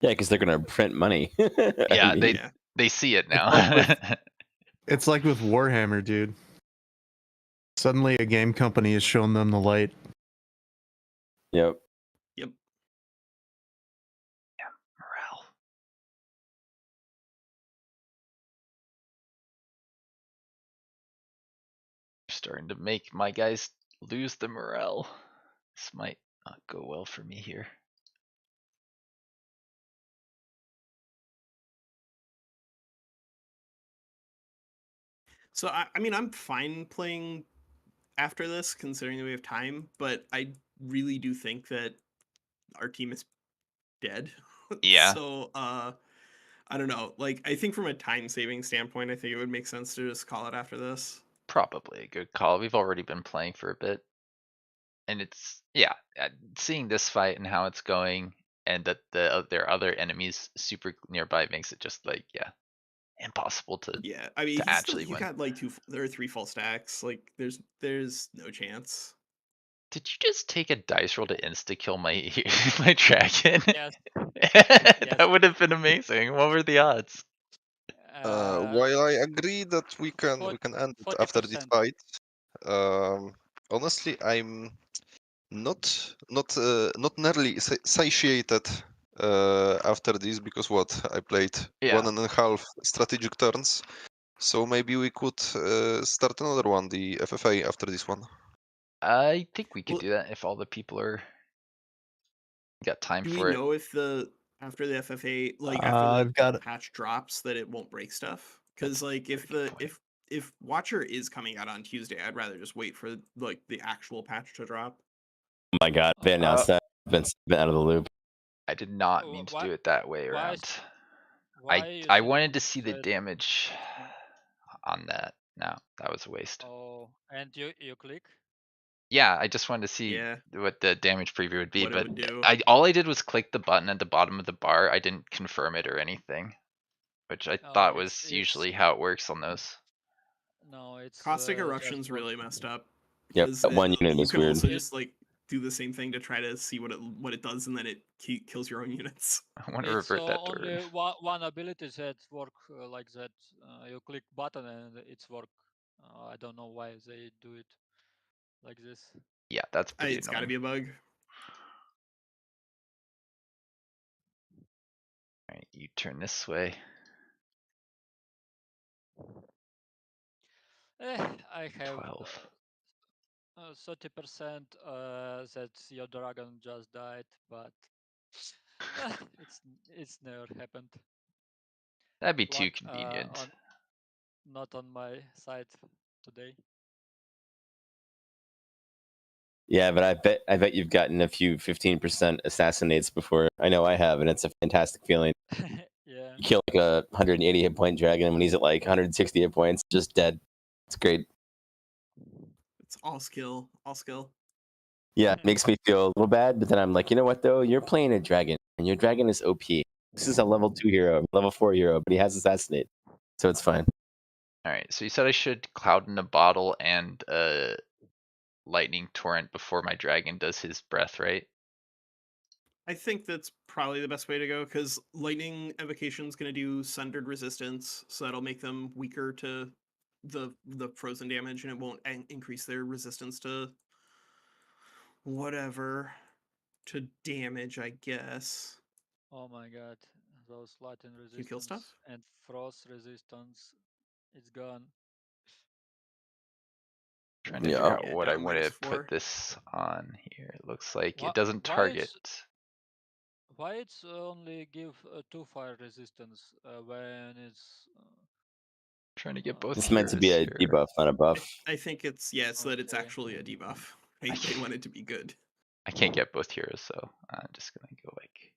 Yeah, because they're gonna print money. Yeah, mean, Yeah. they see it now. It's like with Warhammer, dude. Suddenly, a game company has shown them the light. Yep. Yep. Morale. Starting to make my guys lose the morale. This might not go well for me here. So I mean I'm fine playing after this, considering that we have time, but I really do think that our team is dead. Yeah. So I don't know. Like I think from a time saving standpoint, I think it would make sense to just call it after this. Probably a good call. We've already been playing for a bit. And it's, yeah, seeing this fight and how it's going and that their other enemies super nearby makes it just like, yeah, impossible to Yeah, I mean actually he's win. got like there are 3 full stacks. Like there's no chance. Did you just take a dice roll to insta kill my my dragon? Yes. That would have been amazing. What were the odds? While I agree that we can end it after this 40%. fight, honestly, I'm not nearly satiated after this because what I played Yeah. 1.5 strategic turns, so maybe we could start another one, the FFA, after this one. I think we could Well, do that if all the people are got time do we for it. know if after the FFA, like after the I've got it. patch drops, that it won't break stuff? That's Because like if pretty good point. if Watcher is coming out on Tuesday, I'd rather just wait for like the actual patch to drop. Oh my God, they announced that. Been out of the loop. I did not mean to Why- do it that way why around. Why you I think wanted to it see the said damage next one? on that. No, that was a waste. Oh, and you click? Yeah, I just wanted to see Yeah, what the damage preview would be, what it but would do. all I did was click the button at the bottom of the bar. I didn't confirm it or anything, which I Oh, thought it's was usually how it works on those. no, it's Caustic just Eruption's work. really messed up Yep, because that one unit you is can weird. also It- just like do the same thing to try to see what it does, and then it kills your own units. I want to It's revert that only turn. one ability that work like that. You click button and it's work. I don't know why they do it like this. Yeah, that's pretty It's got to annoying. be a bug. Alright, you turn this way. I have 12. 30% that your dragon just died, but it's never happened. That'd be too Luck convenient. not on my side today. Yeah, but I bet you've gotten a few 15% assassinates before. I know I have, and it's a fantastic feeling. Yeah. You kill like a 180 hit point dragon when he's at like 160 hit points, just dead. It's great. It's all skill, all skill. Yeah, it makes me feel a little bad, but then I'm like, you know what though? You're playing a dragon, and your dragon is OP. This is a level 2 hero, level 4 hero, but he has assassinate, so it's fine. Alright, so you said I should Cloud in a Bottle and Lightning Torrent before my dragon does his breath, right? I think that's probably the best way to go because Lightning Evocation is going to do Sundered Resistance, so that'll make them weaker to the frozen damage, and it won't increase their resistance to whatever, to damage, I guess. Oh my god, those lightning You kill stuff? resistance and frost resistance, it's gone. Trying to Yeah. figure out Yeah, what I down want to -4. put this on here. It looks like Why, it doesn't target. why it's only give 2 fire resistance when it's Trying to get both It's meant to be heroes a here. debuff, not a buff. I think it's so that it's Okay. actually a debuff. They want it to be good. I can't get both heroes, so I'm just gonna go like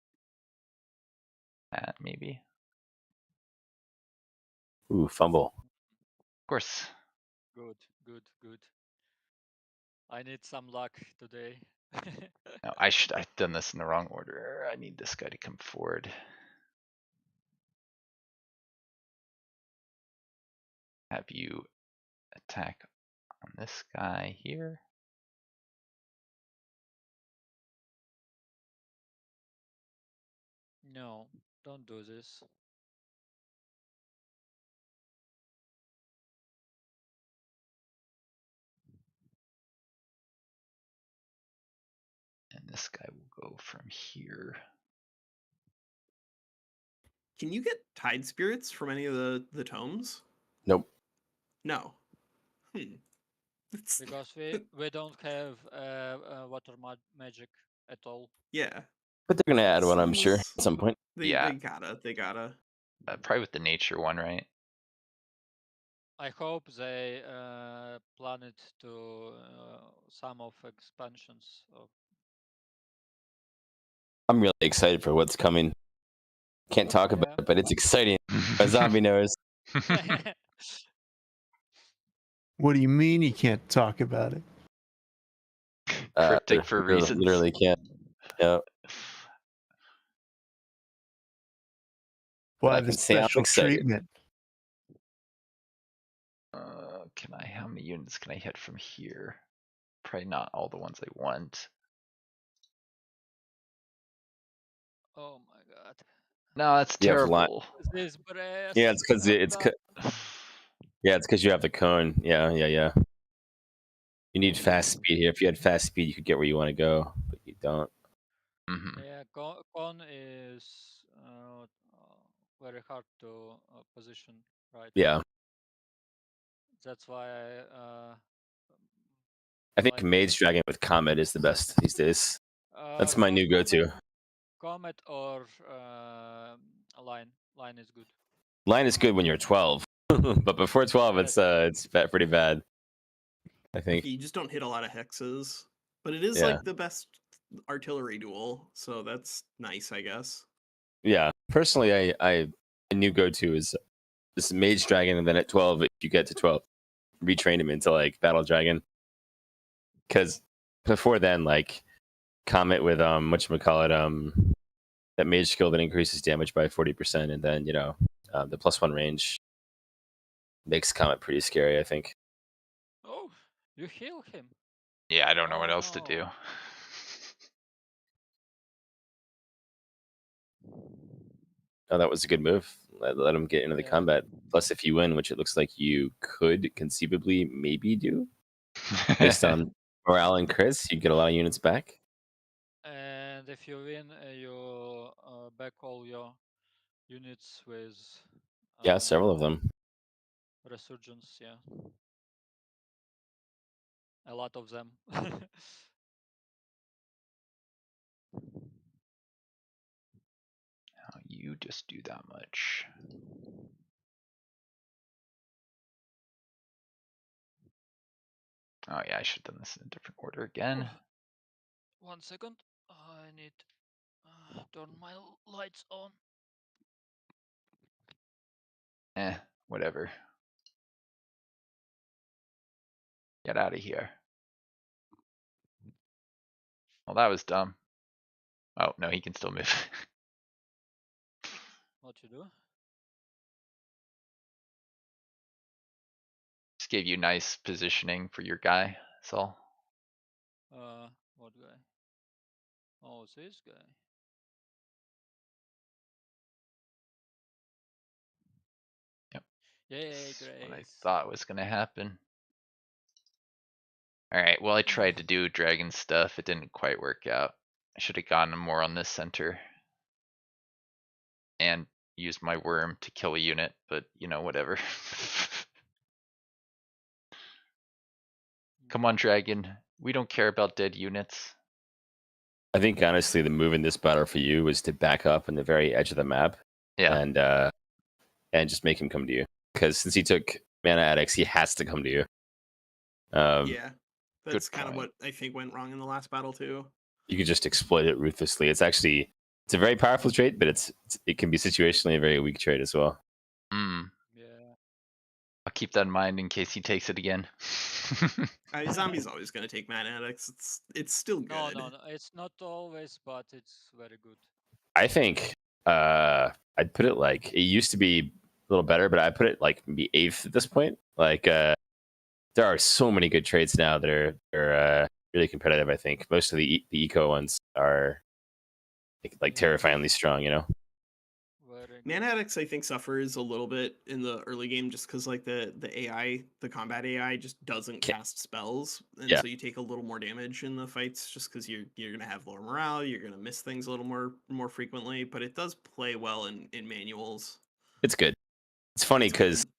that, maybe. Ooh, fumble. Of course. Good, good, good. I need some luck today. No, I've done this in the wrong order. I need this guy to come forward. Have you attack on this guy here. No, don't do this. And this guy will go from here. Can you get tide spirits from any of the tomes? Nope. No. Because we don't have water magic at all. Yeah. But they're gonna add one, I'm sure, Seems- at some point. They gotta. Probably with the nature one, right? I hope they plan it to some of expansions of. I'm really excited for what's coming. Can't talk about it, but it's exciting. A zombie knows. What do you mean you can't talk about it? Cryptic for reasons. Literally can't. Yeah. Why I the can say I'm special excited. treatment? How many units can I hit from here? Probably not all the ones I want. Oh my god. No, that's You have terrible. This breast. Yeah, it's because it's because you have the cone. Yeah. You need fast speed here. If you had fast speed, you could get where you want to go, but you don't. Yeah, con is very hard to position, right? Yeah. That's why I think like Mage Dragon with Comet is the best these days. That's my new go-to. Comet or line. Line is good. Line is good when you're 12, but before 12, it's pretty bad. I think. You just don't hit a lot of hexes, but it is Yeah. like the best artillery duel, so that's nice, I guess. Yeah. Personally, I new go-to is this Mage Dragon, and then at 12, if you get to 12, retrain him into like Battle Dragon. Because before then, like Comet with whatchamacallit, that mage skill that increases damage by 40%, and then the +1 range makes Comet pretty scary, I think. Oh, you heal him. Yeah, I don't know what else to do. no. Oh, that was a good move. Let him get into the Yeah. combat. Plus, if you win, which it looks like you could conceivably maybe do, based on morale and Chris, you get a lot of units back. And if you win, you back all your units with. Yeah, several of them. Resurgence, yeah. A lot of them. You just do that much. Oh yeah, I should have done this in a different order again. 1 second. I need turn my lights on. Whatever. Get out of here. Well, that was dumb. Oh, no, he can still move. What you do? Just gave you nice positioning for your guy, that's all. What guy? Oh, this guy. Yep. Yay, What I Grace. thought was gonna happen. Alright, well I tried to do dragon stuff, it didn't quite work out. I should have gotten more on this center. And used my worm to kill a unit, but you know, whatever. Come on, dragon. We don't care about dead units. I think honestly, the move in this battle for you was to back up on the very edge of the map Yeah. and just make him come to you. Because since he took mana addicts, he has to come to you. Yeah, that's good kind of point. what I think went wrong in the last battle too. You could just exploit it ruthlessly. It's a very powerful trait, but it can be situationally a very weak trait as well. Hmm. Yeah. I'll keep that in mind in case he takes it again. Zombie's always going to take mana addicts. It's still good. No, it's not always, but it's very good. I think I'd put it like it used to be a little better, but I put it like maybe 8th at this point. Like there are so many good traits now that are really competitive. I think most of the eco ones are like Yeah. terrifyingly strong. You know. Very good. Mana addicts, I think, suffers a little bit in the early game just because like the AI, the combat AI, just doesn't cast spells, and Yeah. so you take a little more damage in the fights just because you're gonna have lower morale, you're gonna miss things a little more frequently. But it does play well in manuals. It's good. It's funny It's because good.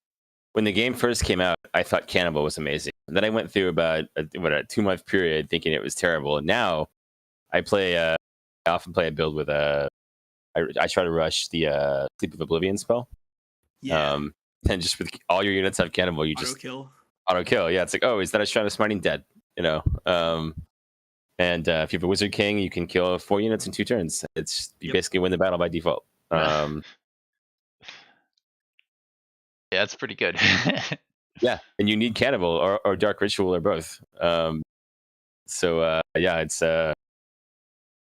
when the game first came out, I thought Cannibal was amazing. And then I went through about a 2-month period thinking it was terrible. And now I play. I often play a build with I try to rush the Sleep of Oblivion spell. Yeah, And just with all your units have Cannibal, you just auto kill. Yeah, it's like, oh, is that a Shrine of Smiting dead? You know. And if you have a Wizard King, you can kill 4 units in 2 turns. You basically win the battle by default. Yeah, it's pretty good. Yeah, and you need Cannibal or Dark Ritual or both. Yeah,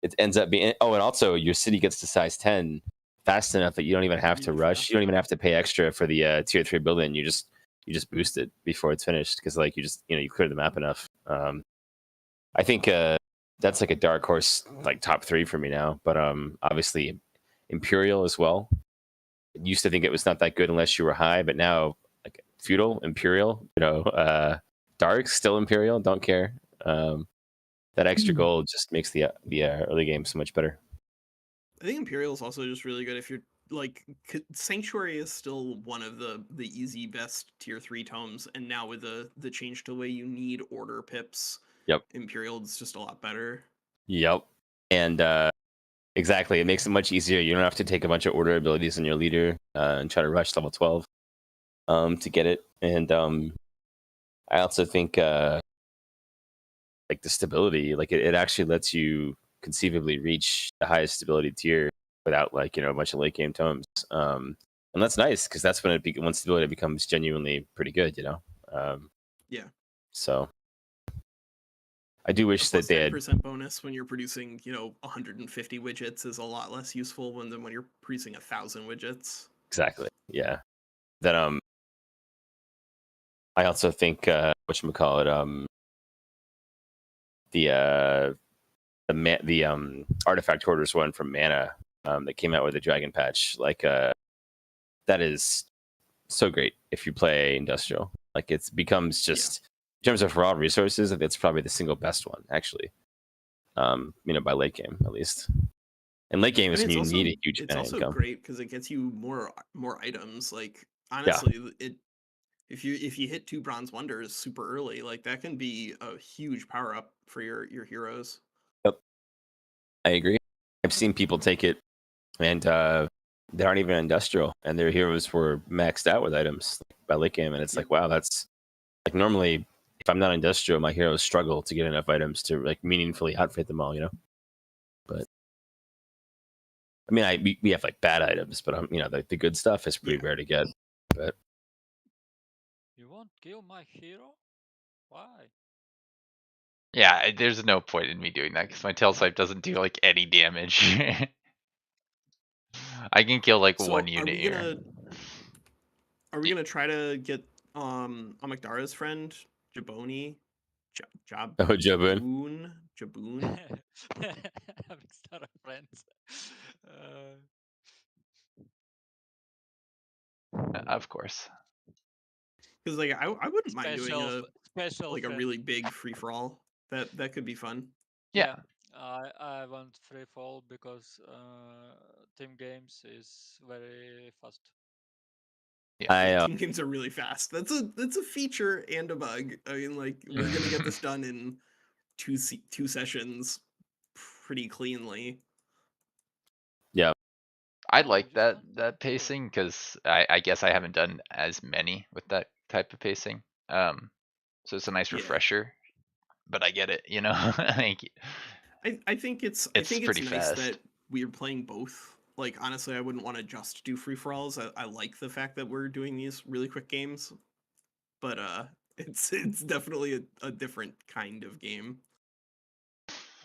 it ends up being. Oh, and also your city gets to size 10 fast enough that you don't even have to Really rush. fast. You don't even have to pay extra for the tier 3 build-in. You just boost it before it's finished because like you clear the map enough. I think that's like a dark horse like top 3 for me now. But obviously Imperial as well. I used to think it was not that good unless you were high, but now like feudal Imperial, dark still Imperial, don't care. That extra gold just makes the early game so much better. I think Imperial is also just really good if you're like Sanctuary is still one of the easy best tier 3 tomes, and now with the change to the way you need order pips, Yep. Imperial is just a lot better. Yep. And exactly, it makes it much easier. You don't have to take a bunch of order abilities in your leader and try to rush level 12 to get it. And I also think like the stability, like it actually lets you conceivably reach the highest stability tier without like a bunch of late game tomes. And that's nice because that's when when stability becomes genuinely pretty good. Yeah. So I do wish that they had 10% bonus when you're producing 150 widgets is a lot less useful than when you're producing 1,000 widgets. exactly. Yeah. That I also think whatchamacallit, the artifact hoarders one from Mana that came out with the dragon patch, like that is so great if you play industrial. Like it becomes just in terms of raw resources, it's probably the single best one actually. By late game at least. And late game is when you need a huge it's also income. great because it gets you more items. Like honestly, if you hit 2 bronze wonders super early, like that can be a huge power up for your heroes. Yep, I agree. I've seen people take it and they aren't even industrial, and their heroes were maxed out with items by late game, and it's like, wow, that's like normally if I'm not industrial, my heroes struggle to get enough items to like meaningfully outfit them all, But I mean, we have like bad items, but the good stuff is pretty rare to get. But You won't kill my hero? Why? Yeah, there's no point in me doing that because my tail swipe doesn't do like any damage. I can kill like So one unit here. Are we gonna try to get Amygdara's friend Jaboni? Job Jabun. Jaboon. Having started friends. Of course. Because like I wouldn't mind doing special a friend. really big free for all. That could be fun. Yeah. I want free fall because team games is very fast. I Team games are really fast. That's a feature and a bug. I mean, like we're gonna get this done in two sessions pretty cleanly. yeah. I Oh, like you started? that Cool. pacing because I guess I haven't done as many with that type of pacing. So it's a nice Yeah. refresher. But I get it, you know. I think it's pretty nice fast. that we're playing both. Like honestly, I wouldn't want to just do free for alls. I like the fact that we're doing these really quick games, but it's definitely a different kind of game.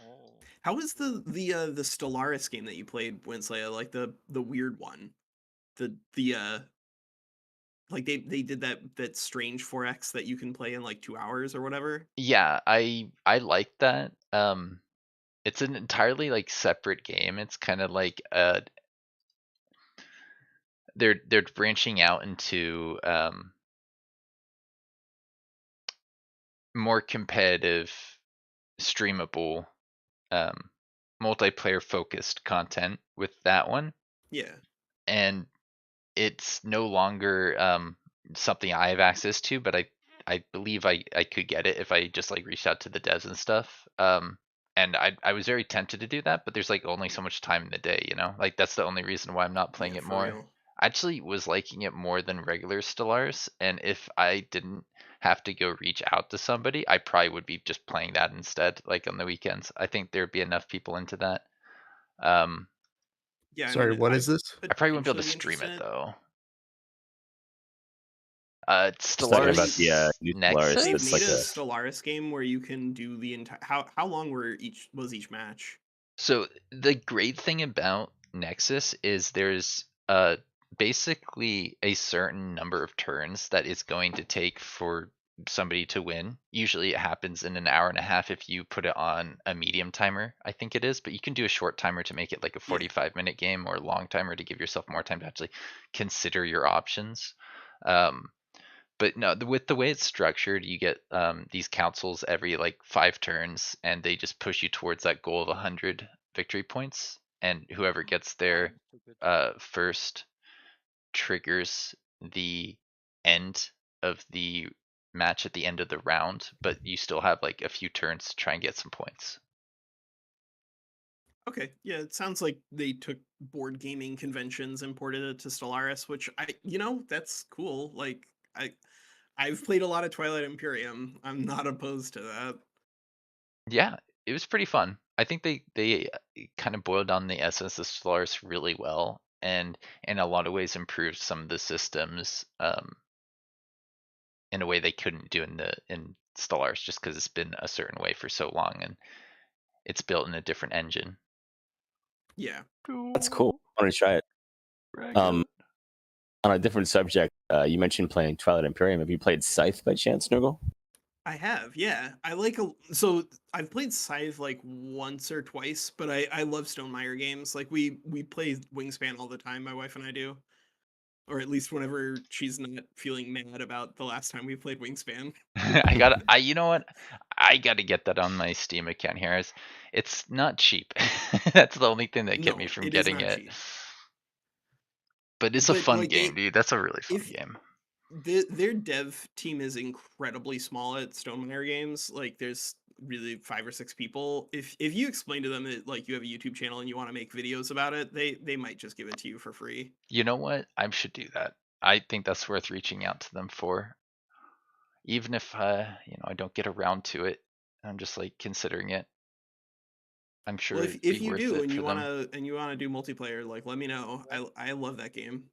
Oh. How was the Stellaris game that you played, Winslet? Like the weird one, the like they did that strange 4X that you can play in like 2 hours or whatever. Yeah, I like that. It's an entirely like separate game. It's kind of like they're branching out into more competitive, streamable, multiplayer focused content with that one. Yeah. And it's no longer something I have access to, but I believe I could get it if I just like reached out to the devs and stuff. And I was very tempted to do that, but there's like only so much time in the day, you know? Like that's the only reason why I'm not playing Yeah, it for more. real. I actually was liking it more than regular Stellaris, and if I didn't have to go reach out to somebody, I probably would be just playing that instead, like on the weekends. I think there'd be enough people into that. Yeah, I Sorry, mean, what I is this? I probably wouldn't be able to potentially stream interested in it it. though. Just talking about the Stellaris new Stellaris. Nexus. They've That's made like a a Stellaris game where you can do the entire. How long was each match? So the great thing about Nexus is there's basically a certain number of turns that it's going to take for somebody to win. Usually it happens in an hour and a half if you put it on a medium timer, I think it is, but you can do a short timer to make it like a Yeah. 45-minute game or a long timer to give yourself more time to actually consider your options. But no, with the way it's structured, you get these councils every like 5 turns, and they just push you towards that goal of 100 victory points. And whoever gets there I'm stupid. first triggers the end of the match at the end of the round. But you still have like a few turns to try and get some points. Okay, yeah, it sounds like they took board gaming conventions, imported it to Stellaris, which that's cool. Like I've played a lot of Twilight Imperium. I'm not opposed to that. Yeah, it was pretty fun. I think they kind of boiled down the essence of Stellaris really well, and in a lot of ways improved some of the systems in a way they couldn't do in Stellaris, just because it's been a certain way for so long and it's built in a different engine. Yeah, that's cool. I want to try it. On a different subject, you mentioned playing Twilight Imperium. Have you played Scythe by chance, Nurgle? I have. Yeah, I've played Scythe like once or twice, but I love Stonemaier games. Like we play Wingspan all the time. My wife and I do, or at least whenever she's not feeling mad about the last time we played Wingspan. You know what? I gotta get that on my Steam account here. It's not cheap. That's the only thing that kept me No, from it is getting not it. cheap. But it's a But fun like game, dude. That's a really fun if game. their dev team is incredibly small at Stonemaier Games. Like there's really 5 or 6 people. If you explain to them that like you have a YouTube channel and you want to make videos about it, they might just give it to you for free. You know what? I should do that. I think that's worth reaching out to them for. Even if I don't get around to it. I'm just like considering it. I'm sure Well, it'd be if you worth do it for them. and you wanna do multiplayer, like let me know. I love that game.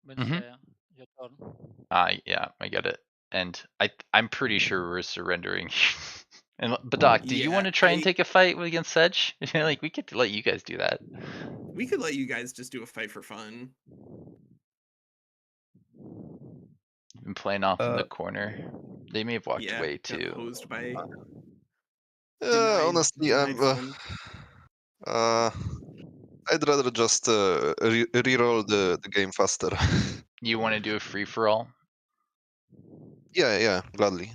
Winslayer, your turn. Yeah, I get it. And I'm pretty sure we're surrendering. But Doc, do you Yeah, want to try and take a fight against Sedge? Like we could let you guys do that. we could let you guys just do a fight for fun. You've been playing off in the corner. They may have walked Yeah, away got too. hosed by Honestly, I'm. denied fun. I'd rather just reroll the game faster. You want to do a free for all? Yeah, gladly.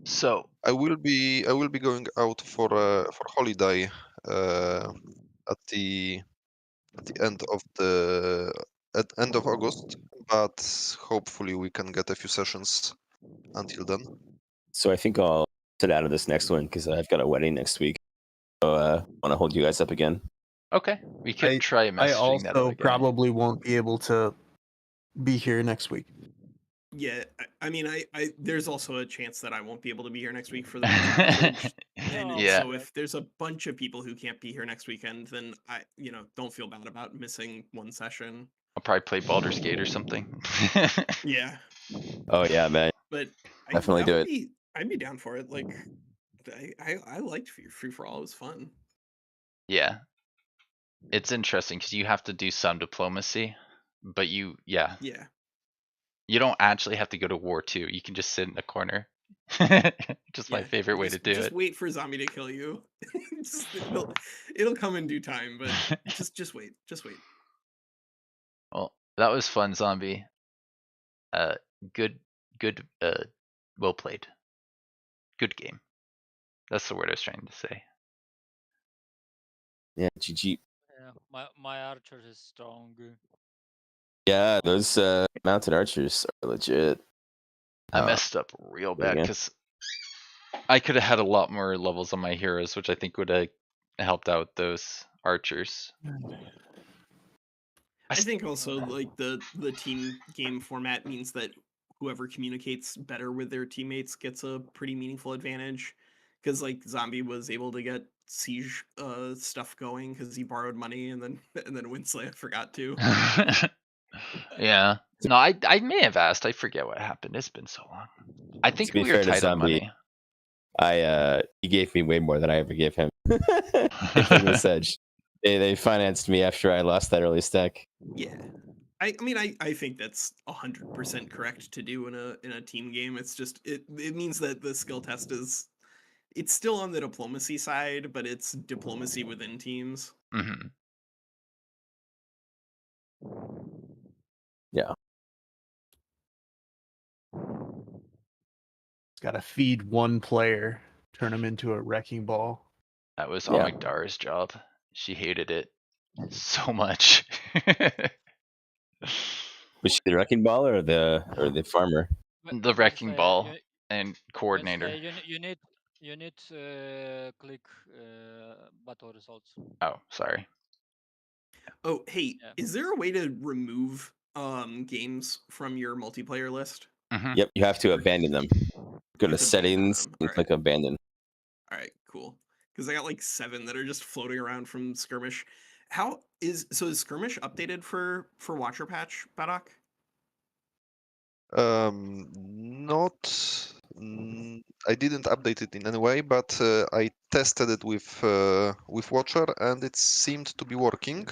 So I will be going out for holiday at the end of end of August, but hopefully we can get a few sessions until then. So I think I'll sit out of this next one because I've got a wedding next week. So want to hold you guys up again. okay, we could try I messaging that out also again. probably won't be able to be here next week. Yeah, I mean, I there's also a chance that I won't be able to be here next week for the magic coverage. And No, Yeah. so if there's a bunch of people who can't be here next weekend, then I, don't feel bad about missing one session. I'll probably play Baldur's Gate or something. Yeah, Oh yeah, man. but Definitely do it. I'd be down for it. Like, I liked Free for All. It was fun. Yeah. It's interesting because you have to do some diplomacy, but you Yeah, don't actually have to go to war too. You can just sit in a corner. Just my yeah. favorite way to do Just it. wait for zombie to kill you. It'll come in due time, but just wait. Just wait. Well, that was fun, zombie. Good, well played. Good game. That's the word I was trying to say. Yeah, GG. yeah, my archer is strong. Yeah, those mounted archers are legit. I messed up real bad again. because I could have had a lot more levels on my heroes, which I think would have helped out those archers. I think also like the team game format means that whoever communicates better with their teammates gets a pretty meaningful advantage. Because like Zombie was able to get siege stuff going because he borrowed money, and then Winsley forgot to. Yeah. No, I may have asked. I forget what happened. It's been so long. I think To be we were fair to tight on Zombie, money. he gave me way more than I ever gave him. Everything was Sedge. They financed me after I lost that early stack. Yeah. I mean, I think that's 100% correct to do in a team game. It's just it means that the skill test is it's still on the diplomacy side, but it's diplomacy within teams. Mm-hmm. Yeah. It's got to feed one player, turn him into a wrecking ball. That was Yeah. Amigdara's job. She hated it so much. Was she the wrecking ball or the farmer? The wrecking ball and coordinator. Wednesday, you need click battle results. Oh, sorry. Oh, hey, Yeah. is there a way to remove games from your multiplayer list? Mm-hmm. Yep, you have to abandon them. Go You to have to settings abandon them. and click abandon. All right, cool. Because I got like 7 that are just floating around from skirmish. Is skirmish updated for Watcher Patch, Badok? Not. I didn't update it in any way, but I tested it with Watcher, and it seemed to be working.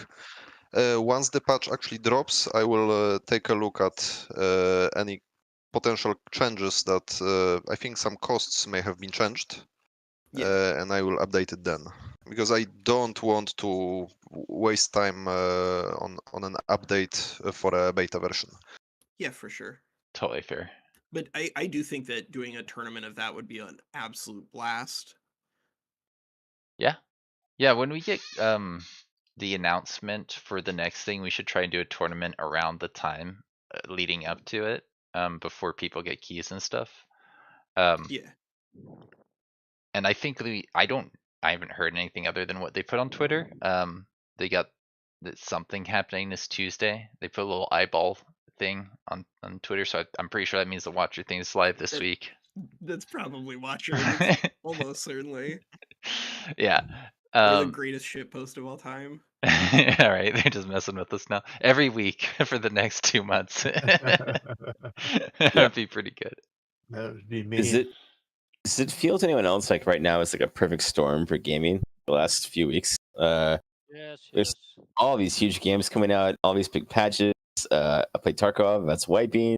Once the patch actually drops, I will take a look at any potential changes that I think some costs may have been changed. Yeah. And I will update it then, because I don't want to waste time on an update for a beta version. Yeah, for sure. Totally fair. But I do think that doing a tournament of that would be an absolute blast. Yeah, when we get the announcement for the next thing, we should try and do a tournament around the time leading up to it, before people get keys and stuff. Yeah. And I think I haven't heard anything other than what they put on Twitter. They got something happening this Tuesday. They put a little eyeball thing on Twitter, so I'm pretty sure that means the Watcher thing is live this week. That's probably Watcher. That's almost certainly. Yeah. Or the greatest shit post of all time. All right, they're just messing with us now. Every week for the next 2 months. That'd be pretty good. That would be me. Does it feel to anyone else like right now it's like a perfect storm for gaming the last few weeks? There's all these huge games coming out, all these big patches. I played Tarkov, that's wiping.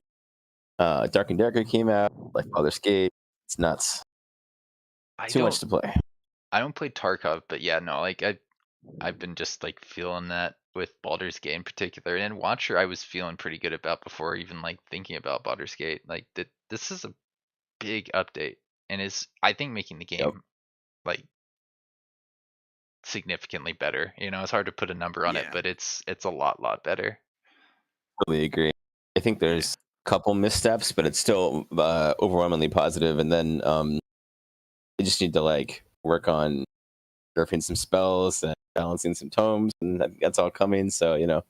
Dark and Darker came out, like Baldur's Gate. It's nuts. Too much to play. I don't play Tarkov, but yeah, no, like I've been just like feeling that with Baldur's Gate in particular, and Watcher I was feeling pretty good about before even like thinking about Baldur's Gate. Like this is a big update, and is I think making the game Yep. like significantly better. You know, it's hard to put a number on it, Yeah. but it's a lot better. Totally agree. I think Yeah. there's a couple missteps, but it's still overwhelmingly positive. And then you just need to like work on nerfing some spells and balancing some tomes, and that's all coming. So you know,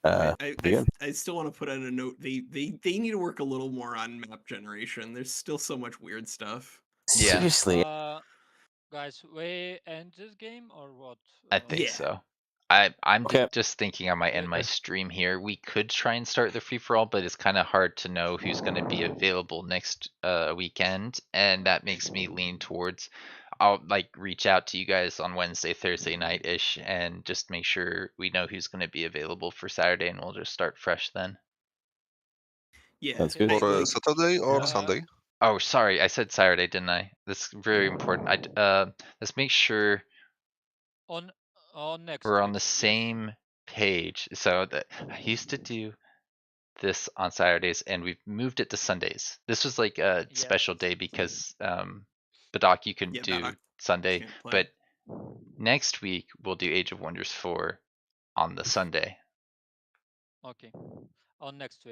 pretty good. I still want to put out a note. They need to work a little more on map generation. There's still so much weird stuff. Yeah. Seriously, Guys, we end this game or what? I think Yeah. so. I'm Okay. just thinking I might end my stream here. We could try and start the free for all, but it's kind of hard to know who's going to be available next weekend, and that makes me lean towards I'll like reach out to you guys on Wednesday, Thursday night ish, and just make sure we know who's going to be available for Saturday, and we'll just start fresh then. Yeah. Sounds good. For like, Saturday or Uh, Sunday? Oh, sorry, I said Saturday, didn't I? That's very important. Let's make sure on next we're on week, the yes? same page. So that I used to do this on Saturdays, and we've moved it to Sundays. This was like a Yes. special day because Badak you can Yeah, do Badak Sunday, can't play. but next week we'll do Age of Wonders 4 on the Sunday. Okay. On next week.